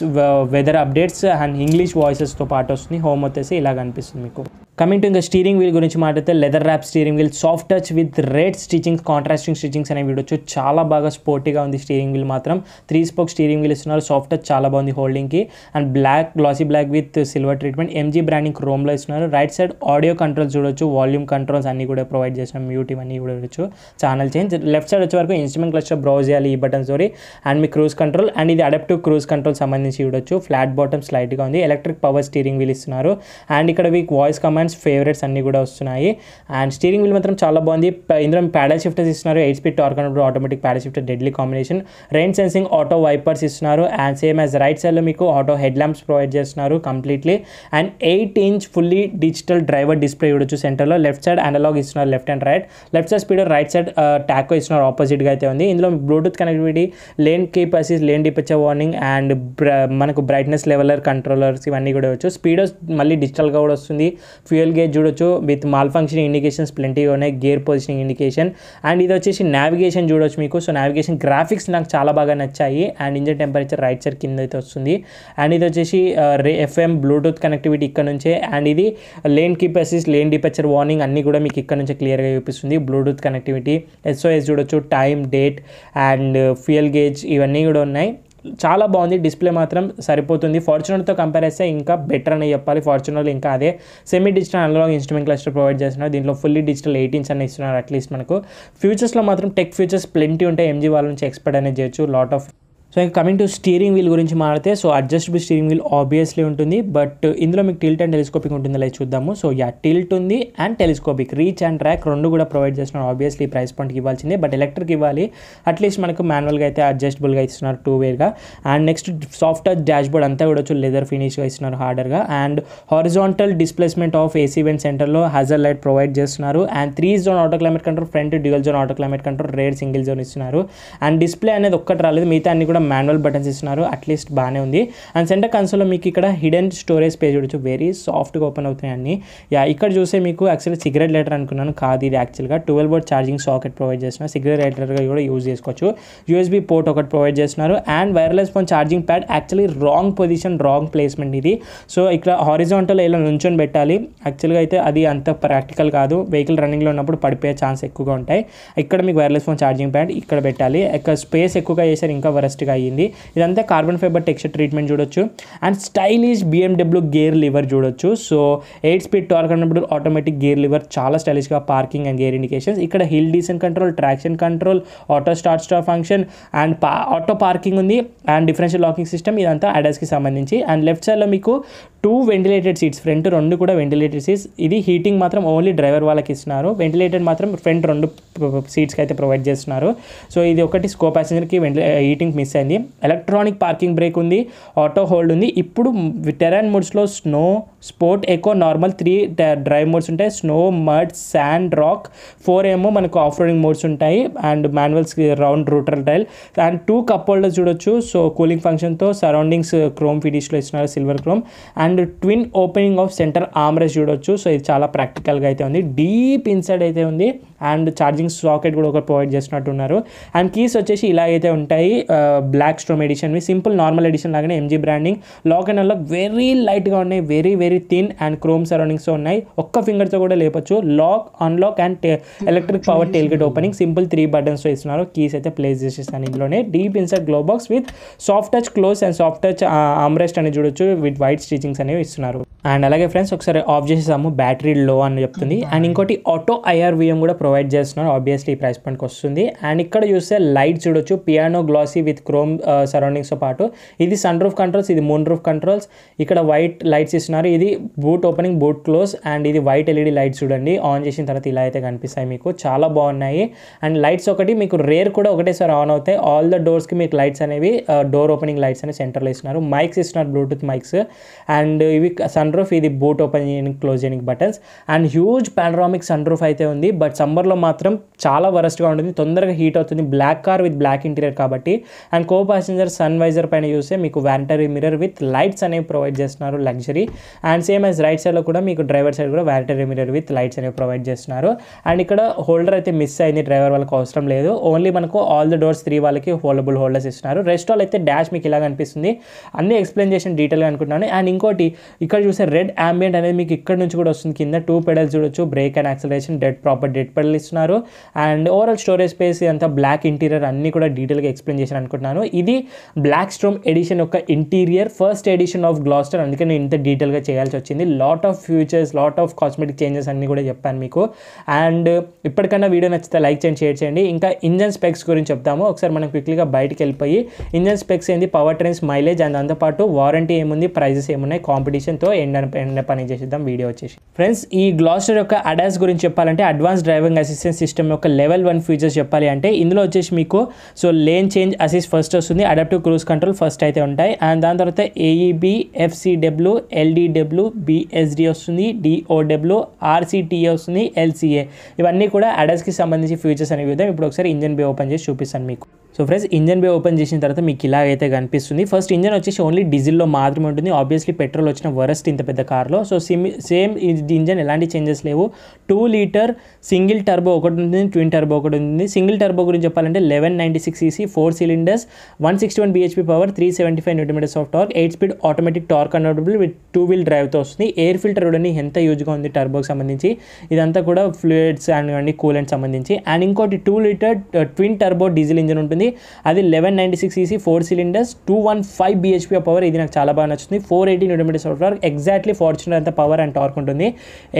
weather updates and English వాయిసెస్తో పాటు వస్తుంది. హోమ్ వచ్చేసి ఇలా కనిపిస్తుంది మీకు. కమింగ్ టు ఇంకా స్టీరింగ్ వీల్ గురించి మాట్లాడితే leather wrap steering wheel, soft touch with red stitchings, contrasting stitchings అనేవి చూడొచ్చు. చాలా బాగా స్పోర్టీగా ఉంది స్టీరింగ్ వీల్ మాత్రం. 3 స్పోక్ స్టీరింగ్ వీల్ ఇస్తున్నారు. సాఫ్ట్ టచ్ చాలా బాగుంది హోల్డింగ్కి. And black, glossy black with silver treatment, MG branding క్రోమ్లో ఇస్తున్నారు. రైట్ సైడ్ ఆడియో కంట్రోల్స్ చూడొచ్చు, వాల్యూమ్ కంట్రోల్స్ అన్ని కూడా ప్రొవైడ్ చేస్తాం, మ్యూట్ ఇవన్నీ కూడా చూడొచ్చు, ఛానల్ చేంజ్. లెఫ్ట్ సైడ్ వచ్చే వరకు ఇన్స్ట్రుమెంట్ క్లస్టర్ బ్రౌజ్ చేయాలి ఈ బటన్స్ తోటి. And me cruise control, and ఇది అడాప్టివ్ క్రూజ్ కంట్రోల్ సంబంధించి చూడొచ్చు. ఫ్లాట్ బాటమ్ స్లైడ్గా ఉంది. ఎలక్ట్రిక్ పవర్ స్టీరింగ్ వీల్ ఇస్తున్నారు. అండ్ ఇక్కడ వీక్ వాయిస్ కమాండ్స్, ఫేవరెట్స్ అన్ని కూడా వస్తున్నాయి. అండ్ స్టీరింగ్ వీల్ మాత్రం చాలా బాగుంది. ఇందులో ప్యాడల్ షిఫ్టర్స్ ఇస్తున్నారు. 8 speed torque control, automatic paddle shifter, deadly combination. Rain sensing, auto wipers ఇస్తున్నారు. అండ్ సేమ్ యాజ్ రైట్ సైడ్లో మీకు ఆటో హెడ్ ల్యాంప్స్ ప్రొవైడ్ చేస్తున్నారు completely. And 8 inch fully digital driver display చూడొచ్చు సెంటర్లో. లెఫ్ట్ సైడ్ అనలాగ్ ఇస్తున్నారు, left and right. Left side speedo, right side tacho ఇస్తున్నారు, ఆపోజిట్గా అయితే ఉంది. ఇందులో Bluetooth connectivity, lane keep assist, lane departure warning and మనకు బ్రైట్నెస్ లెవెలర్ కంట్రోలర్స్ ఇవన్నీ కూడా వచ్చు. స్పీడర్స్ మళ్ళీ డిజిటల్గా కూడా వస్తుంది. ఫ్యూయల్ గేజ్ చూడొచ్చు విత్ మాల్ ఫంక్షనింగ్ ఇండికేషన్స్ ప్లెంటీగా ఉన్నాయి, గేర్ పొజిషనింగ్ ఇండికేషన్. అండ్ ఇది వచ్చేసి నావిగేషన్ చూడొచ్చు మీకు. సో నావిగేషన్ గ్రాఫిక్స్ నాకు చాలా బాగా నచ్చాయి. And engine temperature right side కింద అయితే వస్తుంది. అండ్ ఇది వచ్చేసి FM బ్లూటూత్ కనెక్టివిటీ ఇక్కడ నుంచే. అండ్ ఇది lane keep assist, lane departure warning అన్నీ కూడా మీకు ఇక్కడ నుంచే క్లియర్గా చూపిస్తుంది. బ్లూటూత్ కనెక్టివిటీ, SOS చూడొచ్చు, time, date and fuel gauge ఇవన్నీ కూడా ఉన్నాయి. చాలా బాగుంది. డిస్ప్లే మాత్రం సరిపోతుంది. ఫార్చునర్తో కంపేర్ చేస్తే ఇంకా బెటర్ అని చెప్పాలి. ఫార్చునర్లో ఇంకా అదే semi digital analog instrument cluster provide చేస్తున్నారు. దీంట్లో ఫుల్లీ డిజిటల్ 18 అని ఇస్తున్నారు అట్లీస్ట్ మనకు. ఫ్యూచర్స్లో మాత్రం టెక్ ఫ్యూచర్స్ ప్లెంటీ ఉంటాయి. MG వాళ్ళ నుంచి ఎక్స్పెక్ట్ అనేది చేయొచ్చు లాట్ ఆఫ్. సో ఇంకా కమింగ్ టు స్టీరింగ్ వీల్ గురించి మాట్లాడితే, so adjustable steering wheel obviously ఉంటుంది, బట్ ఇందులో మీకు టిల్ట్ అండ్ టెలిస్కోపిక్ ఉంటుంది. లేదు చూద్దాము. సో టిల్ట్ ఉంది and telescopic, reach and track రెండు కూడా ప్రొవైడ్ చేస్తున్నారు. ఆబ్వియస్లీ ప్రైస్ పాయింట్కి ఇవ్వాల్సిందే, బట్ ఎలక్ట్రిక్ ఇవ్వాలి. అట్లీస్ట్ మనకు మాన్యువల్గా అయితే అడ్జస్టబుల్గా ఇస్తున్నారు 2 వేగా. And next soft touch dashboard అంతా కూడా లెదర్ ఫినిష్గా ఇస్తున్నారు హార్డర్గా. And horizontal displacement of AC vent సెంటర్లో హజర్ లైట్ ప్రొవైడ్ చేస్తున్నారు. And 3 zone auto climate control, front dual zone auto climate control, rear single zone ఇస్తున్నారు. అండ్ డిస్ప్లే అనేది ఒక్కటి రాలేదు, మిగతా అన్ని కూడా మాన్యువల్ బటన్స్ ఇస్తున్నారు. అట్లీస్ట్ బాగానే ఉంది. అండ్ సెంటర్ కన్సోల్లో మీకు ఇక్కడ హిడెన్ స్టోరేజ్ పేజ్ చూడొచ్చు, వెరీ సాఫ్ట్గా ఓపెన్ అవుతున్నాయి అన్ని. ఇక్కడ చూస్తే మీకు యాక్చువల్లీ సిగరెట్ లైటర్ అనుకున్నాను, కాదు ఇది యాక్చువల్గా 12 వోల్ట్ ఛార్జింగ్ సాకెట్ ప్రొవైడ్ చేస్తున్నారు. సిగరెట్ లైటర్గా కూడా యూజ్ చేసుకోవచ్చు. USB పోర్ట్ ఒకటి ప్రొవైడ్ చేస్తున్నారు. And wireless phone charging pad actually wrong position, wrong placement ఇది. సో ఇక్కడ హారిజాంటల్ ఇలా నుంచొని పెట్టాలి. యాక్చువల్గా అయితే అది అంత ప్రాక్టికల్ కాదు. వెహికల్ రన్నింగ్లో ఉన్నప్పుడు పడిపోయే ఛాన్స్ ఎక్కువగా ఉంటాయి. ఇక్కడ మీకు వైర్లెస్ ఫోన్ ఛార్జింగ్ ప్యాడ్ ఇక్కడ పెట్టాలి. ఇక్కడ స్పేస్ ఎక్కువగా చేశారు, ఇంకా వరస్ట్గా అయ్యింది. ఇదంతా కార్బన్ ఫైబర్ టెక్స్చర్ ట్రీట్మెంట్ చూడొచ్చు. And stylish BMW gear lever చూడొచ్చు. So 8 speed torque control automatic gear lever, చాలా స్టైలిష్గా పార్కింగ్ అండ్ గేర్ ఇండికేషన్స్. ఇక్కడ hill descent control, traction control, auto start function and auto parking ఉంది. And differential locking system, ఇదంతా ADASకి సంబంధించి. And left సైడ్లో మీకు 2 వెంటిలేటెడ్ సీట్స్, ఫ్రంట్ 2 కూడా వెంటిలేటెడ్ సీట్స్. ఇది హీటింగ్ మాత్రం ఓన్లీ డ్రైవర్ వాళ్ళకి ఇస్తున్నారు. వెంటిలేటెడ్ మాత్రం ఫ్రంట్ 2 సీట్స్కి అయితే ప్రొవైడ్ చేస్తున్నారు. సో ఇది ఒకటి కో ప్యాసింజర్కి హీటింగ్ మిస్ అయింది. ఎలక్ట్రానిక్ పార్కింగ్ బ్రేక్ ఉంది, ఆటో హోల్డ్ ఉంది. ఇప్పుడు టెరైన్ మోడ్స్లో snow, sport, eco, normal 3 drive modes ఉంటాయి. Snow, mud, sand, rock. 4 ఏమో మనకు ఆఫ్ రోడింగ్ మోడ్స్ ఉంటాయి. And manuals round rotor dial. And 2 cup holders చూడొచ్చు. సో కూలింగ్ ఫంక్షన్తో సరౌండింగ్స్ క్రోమ్ ఫినిష్లో ఇస్తున్నారు, silver chrome. And twin opening of centre armrest చూడొచ్చు. So ఇది చాలా ప్రాక్టికల్గా అయితే ఉంది, డీప్ ఇన్సైడ్ అయితే ఉంది. అండ్ ఛార్జింగ్ సాకెట్ కూడా ఒకటి ప్రొవైడ్ చేసినట్టు ఉన్నారు. అండ్ కీస్ వచ్చేసి ఇలాగైతే ఉంటాయి. బ్లాక్ స్ట్రోమ్ ఎడిషన్వి, సింపుల్ నార్మల్ ఎడిషన్ లాగానే MG branding. Lock and unlock very లైట్గా ఉన్నాయి, very very thin and chrome surroundings ఉన్నాయి. ఒక్క ఫింగర్తో కూడా లేపచ్చు. Lock, unlock and electric power tailgate opening, simple 3 బటన్స్తో ఇస్తున్నారు. కీస్ అయితే ప్లేస్ చేసేస్తాను ఇందులోనే. Deep inside glove box with soft touch close and soft touch armrest అని చూడొచ్చు, విత్ వైట్ స్టిచింగ్స్ అనేవి ఇస్తున్నారు. అండ్ అలాగే ఫ్రెండ్స్ ఒకసారి ఆఫ్ చేసేసాము, బ్యాటరీ లో అని చెప్తుంది. అండ్ ఇంకోటి ఆటో IRVM కూడా ప్రొవైడ్ చేస్తున్నారు. ఆబ్వియస్లీ ఈ ప్రైస్ పాయింట్కి వస్తుంది. అండ్ ఇక్కడ చూస్తే లైట్ చూడొచ్చు, పియానో గ్లాసీ విత్ క్రోమ్ సరౌండింగ్స్తో పాటు. ఇది సన్ రూఫ్ కంట్రోల్స్, ఇది మూన్ రూఫ్ కంట్రోల్స్. ఇక్కడ వైట్ లైట్స్ ఇస్తున్నారు. ఇది boot opening, boot close. And ఇది వైట్ LED లైట్స్ చూడండి, ఆన్ చేసిన తర్వాత ఇలా అయితే కనిపిస్తాయి మీకు, చాలా బాగున్నాయి. అండ్ లైట్స్ ఒకటి మీకు రేర్ కూడా ఒకటేసారి ఆన్ అవుతాయి. ఆల్ ద డోర్స్కి మీకు లైట్స్ అనేవి డోర్ ఓపెనింగ్ లైట్స్ అనేవి సెంటర్లో ఇస్తున్నారు. మైక్స్ ఇస్తున్నారు, బ్లూటూత్ మైక్స్. అండ్ ఇవి సన్ రూఫ్, ఇది బూట్ ఓపెన్ చేయడానికి క్లోజ్ చేయడానికి buttons. And huge panoramic sun roof అయితే ఉంది, బట్ సమ్మర్లో మాత్రం చాలా వరస్ట్గా ఉంటుంది, తొందరగా హీట్ అవుతుంది. Black car with black interior కాబట్టి. And co passenger sun visor పైన చూస్తే మీకు వ్యానిటరీ మిర్రర్ విత్ లైట్స్ అనేవి ప్రొవైడ్ చేస్తున్నారు, luxury. And same as right సైడ్లో కూడా మీకు డ్రైవర్ సైడ్ కూడా వ్యానిటరీ మిర్రర్ విత్ లైట్స్ అనేవి ప్రొవైడ్ చేస్తున్నారు. అండ్ ఇక్కడ హోల్డర్ అయితే మిస్ అయింది, డ్రైవర్ వాళ్ళకి అవసరం లేదు. ఓన్లీ మనకు ఆల్ ద డోర్స్ 3 వాళ్ళకి హోల్డబుల్ హోల్డర్స్ ఇస్తున్నారు. రెస్ట్ ఆల్ అయితే డాష్ మీకు ఇలా కనిపిస్తుంది. అన్ని ఎక్స్ప్లెయిన్ చేసిన డీటెయిల్గా అనుకుంటున్నాను. అండ్ ఇంకోటి ఇక్కడ చూస్తే రెడ్ ambient అనేది మీకు ఇక్కడ నుంచి కూడా వస్తుంది. కింద 2 పెడల్స్ చూడొచ్చు, break and acceleration, proper dead pedal ఇస్తున్నారు. అండ్ ఓవరాల్ స్టోరేజ్ స్పేస్ అంతా బ్లాక్ ఇంటీరియర్ అన్ని కూడా డీటెయిల్గా ఎక్స్ప్లెయిన్ చేశాను అనుకుంటున్నాను. ఇది బ్లాక్ స్ట్రోమ్ ఎడిషన్ యొక్క interior, first edition of Gloster, అందుకే నేను ఇంత డీటెయిల్గా చేయాల్సి వచ్చింది. Lot of futures, lot of cosmetic changes అన్ని కూడా చెప్పాను మీకు. అండ్ ఇప్పటికన్నా వీడియో నచ్చితే లైక్ చేయండి, షేర్ చేయండి. ఇంకా ఇంజన్ స్పెక్స్ గురించి చెప్తాము. ఒకసారి మనం క్విక్లీగా బయటికి వెళ్ళిపోయి ఇంజన్ స్పెక్స్ ఏంది, పవర్ ట్రైన్స్, మైలేజ్ అండ్ దాంతోపాటు వారంటీ ఏముంది, ప్రైజెస్ ఏమున్నాయి, కాంపిటీషన్తో ఎండ పని చేసేద్దాం వీడియో వచ్చేసి. ఫ్రెండ్స్ ఈ గ్లాస్టర్ యొక్క ADAS గురించి చెప్పాలంటే అడ్వాన్స్ డ్రైవింగ్ అసిస్టెన్స్ సిస్టమ్ యొక్క లెవెల్ 1 ఫీచర్స్ చెప్పాలి అంటే ఇందులో వచ్చేసి మీకు so lane change assist first వస్తుంది, అడాప్టివ్ క్రూజ్ కంట్రోల్ ఫస్ట్ అయితే ఉంటాయి. అండ్ దాని తర్వాత AEB, FCW, LDW, BSD వస్తుంది, DOW, RCTA వస్తుంది, LCA. ఇవన్నీ కూడా ADASకి సంబంధించి ఫీచర్స్ అనేవి విధం. ఇప్పుడు ఒకసారి ఇంజన్ బే ఓపెన్ చేసి చూపిస్తాను మీకు. సో ఫ్రెండ్స్ ఇంజన్ బే ఓపెన్ చేసిన తర్వాత మీకు ఇలాగైతే కనిపిస్తుంది. ఫస్ట్ ఇంజన్ వచ్చేసి ఓన్లీ డీజిల్లో మాత్రమే ఉంటుంది. ఆబ్వియస్లీ పెట్రోల్ వచ్చిన వరస్ట్ ఇంత పెద్ద కార్లో. సో సేమ్ ఇంజన్ ఎలాంటి చేంజెస్ లేవు. 2 లీటర్ సింగిల్ టర్బో ఒకటి ఉంటుంది, ట్విన్ టర్బో ఒకటి ఉంటుంది. సింగిల్ టర్బో గురించి చెప్పాలంటే 1196 cc 4 cylinders 161 bhp power 375 Nm of torque 8 speed automatic torque convertible with 2-wheel డ్రైవ్తో వస్తుంది. ఎయిర్ ఫిల్టర్ కూడా ఎంత యూజ్గా ఉంది టర్బోకి సంబంధించి. ఇదంతా కూడా ఫ్లూయిడ్స్ అండ్ కూలెంట్ సంబంధించి. అండ్ ఇంకోటి 2 litre twin turbo diesel engine ఉంటుంది. అది 1196 cc 4 cylinders 215 bhp పవర్. ఇది నాకు చాలా బాగా నచ్చుతుంది. 480 Nm of torque exactly Fortuner అంత పవర్ అండ్ టార్క్ ఉంటుంది.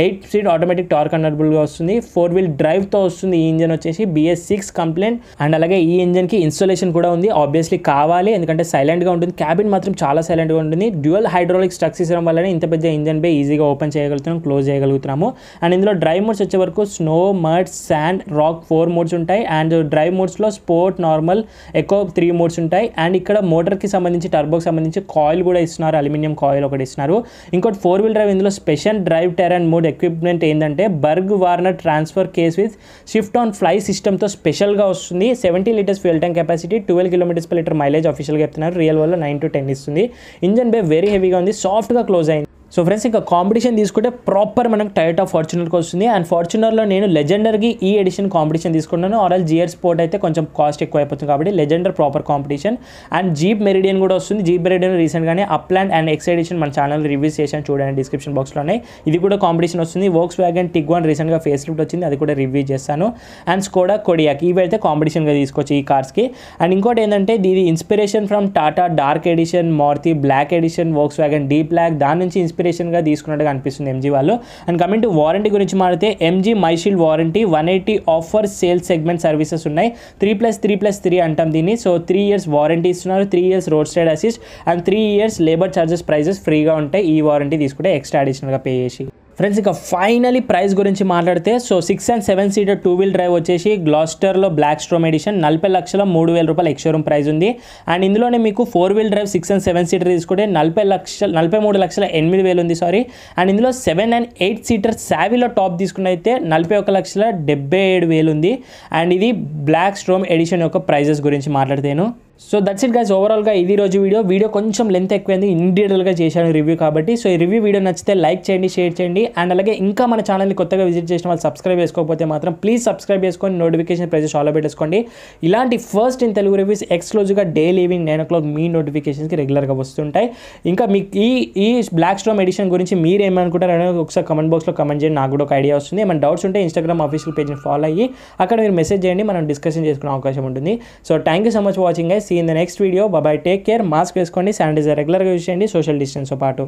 8 స్పీడ్ ఆటోమేటిక్ టార్క్ కన్వర్టబుల్గా వస్తుంది. 4-wheel డ్రైవ్తో వస్తుంది. ఈ ఇంజన్ వచ్చేసి BS6 కంప్లైంట్. అండ్ అలాగే ఈ ఇంజన్కి ఇన్స్టాలేషన్ కూడా ఉంది. ఆబ్వియస్లీ కావాలి, ఎందుకంటే సైలెంట్గా ఉంటుంది. క్యాబిన్ మాత్రం చాలా సైలెంట్గా ఉంటుంది. డ్యూయల్ హైడ్రాలిక్ స్ట్రక్స్ ఇవ్వడం వల్లనే ఇంత పెద్ద ఇంజన్ బే ఈజీగా ఓపెన్ చేయగలుగుతున్నాం, క్లోజ్ చేయగలుగుతున్నాము. అండ్ ఇందులో డ్రైవ్ మోడ్స్ వచ్చే వరకు snow, mud, sand, rock 4 modes ఉంటాయి. అండ్ డ్రైవ్ మోడ్స్లో స్పోర్ట్, నార్మల్, ఎకో 3 మోడ్స్ ఉంటాయి. అండ్ ఇక్కడ మోటార్కి సంబంధించి టర్బోకి సంబంధించి కాయిల్ కూడా ఇస్తున్నారు. అల్యూమినియం కాయిల్ ఒకటి ఇస్తున్నారు. ఇంకోటి 4-wheel డ్రైవ్. ఇందులో special drive terrain mode equipment ఏంటంటే Borg Warner transfer case with shift on fly సిస్టమ్తో స్పెషల్గా వస్తుంది. 70 లీటర్స్ ఫ్యూయల్ ట్యాంక్ కెపాసిటీ, 12 km/లీటర్ మైలేజ్ ఆఫీషియల్గా చెప్తున్నారు. రియల్ వల్ల 9 to 10 ఇస్తుంది. ఇంజన్ బే వెరీ హెవీగా ఉంది, సాఫ్ట్గా క్లోజ్ అయింది. సో ఫ్రెండ్స్ ఇంకా కాంపిటీషన్ తీసుకుంటే ప్రాపర్ మనకు టయోటా ఫార్చునర్కి వస్తుంది. అండ్ ఫార్చునర్లో నేను లెజెండర్కి ఈ ఎడిషన్ కాంపిటీషన్ తీసుకున్నాను. ఆర్ఎల్ GR స్పోర్ట్ అయితే కొంచెం కాస్ట్ ఎక్కువ అయిపోతుంది కాబట్టి Legender proper competition. And jeep meridian కూడా వస్తుంది. జీప్ మెరిడియన్ రీసెంట్గానే అప్లాండ్ అండ్ ఎక్స్ ఎడిషన్ మన ఛానల్ రివ్యూస్ చేశాను, చూడండి డిస్క్రిప్షన్ బాక్స్లోనే. ఇది కూడా కాంపిటీషన్ వస్తుంది. వోక్స్ వ్యాగన్ టిగ్వాన్ రీసెంట్గా ఫేస్ లిఫ్ట్ వచ్చింది, అది కూడా రివ్యూ చేస్తాను. అండ్ స్కోడా కొడియాక్ ఇవి అయితే కాంపిటీషన్గా తీసుకోవచ్చు ఈ కార్స్కి. అండ్ ఇంకోటి ఏంటంటే ఇది inspiration from Tata dark edition, Maruti black edition, Volkswagen D black, దాని నుంచి ఇన్స్పిరేషన్గా తీసుకున్నట్టుగా అనిపిస్తుంది MG వాళ్ళు. అండ్ కమింగ్ టు వారంటీ గురించి మాట్లాడితే MG MyShield warranty 180 offer sale segment services ఉన్నాయి. 3+3+3 అంటాం దీన్ని. సో 3 years వారంటీ ఇస్తున్నారు, 3 years road side assist and 3 years labour charges prices ఫ్రీగా ఉంటాయి ఈ వారంటీ తీసుకుంటే ఎక్స్ట్రా అడిషనల్గా పే చేసి. ఫ్రెండ్స్ ఇక ఫైనలీ ప్రైస్ గురించి మాట్లాడితే so 6 and 7 seater 2-wheel drive వచ్చేసి గ్లాస్టర్లో బ్లాక్ స్ట్రోమ్ ఎడిషన్ 40,03,000 రూపాయలు ఎక్స్ షోరూమ్ ప్రైస్ ఉంది. అండ్ ఇందులోనే మీకు 4-wheel డ్రైవ్ 6 and 7 seater తీసుకుంటే 43,08,000 ఉంది సారీ. అండ్ ఇందులో 7 and 8 seater సావీలో టాప్ తీసుకున్న అయితే 41,77,000 ఉంది. అండ్ ఇది బ్లాక్ స్ట్రోమ్ ఎడిషన్ యొక్క ప్రైజెస్ గురించి మాట్లాడితేను. సో దట్స్ ఇట్ గైస్, ఓవరాల్గా ఇది రోజు వీడియో కొంచెం లెంత్ ఎక్కువైంది, ఇన్ డీటెయిల్గా చేశాను రివ్యూ కాబట్టి. సో ఈ రివ్యూ వీడియో నచ్చితే లైక్ చేయండి, షేర్ చేయండి. అండ్ అలాగే ఇంకా మన ఛానల్ని కొత్తగా విజిట్ చేసిన వాళ్ళు సబ్స్క్రైబ్ చేసుకోకపోతే మాత్రం ప్లీజ్ సబ్స్క్రైబ్ చేసుకొని నోటిఫికేషన్ ప్రైజెస్ ఆల్ పెట్టేసుకోండి. ఇలాంటి ఫస్ట్ ఇన్ తెలుగు రివ్యూస్ ఎక్స్క్లూజివ్గా డైలీ ఈవినింగ్ 9 o'clock మీ నోటిఫికేషన్స్కి రెగ్యులర్గా వస్తుంటాయి. ఇంకా మీకు ఈ బ్లాక్ స్ట్రోమ్ ఎడిషన్ గురించి మీరు ఏమనుకుంటారు అనేది ఒకసారి కమెంట్ బాక్స్లో కమెంట్ చేయండి, నాకు కూడా ఒక ఐడియా వస్తుంది. ఏమైనా డౌట్స్ ఉంటే ఇన్స్టాగ్రామ్ ఆఫీషియల్ పేజ్ని ఫాలో అయ్యి అక్కడ మీరు మెసేజ్ చేయండి, మనం డిస్కషన్ చేసుకునే అవకాశం ఉంటుంది. So thank you so much for watching guys. See in the next video. Bye, take care. Mask వేసుకోండి, శానిటైజర్ రెగ్యులర్గా యూజ్ చేయండి, సోషల్ డిస్టెన్స్తో పాటు.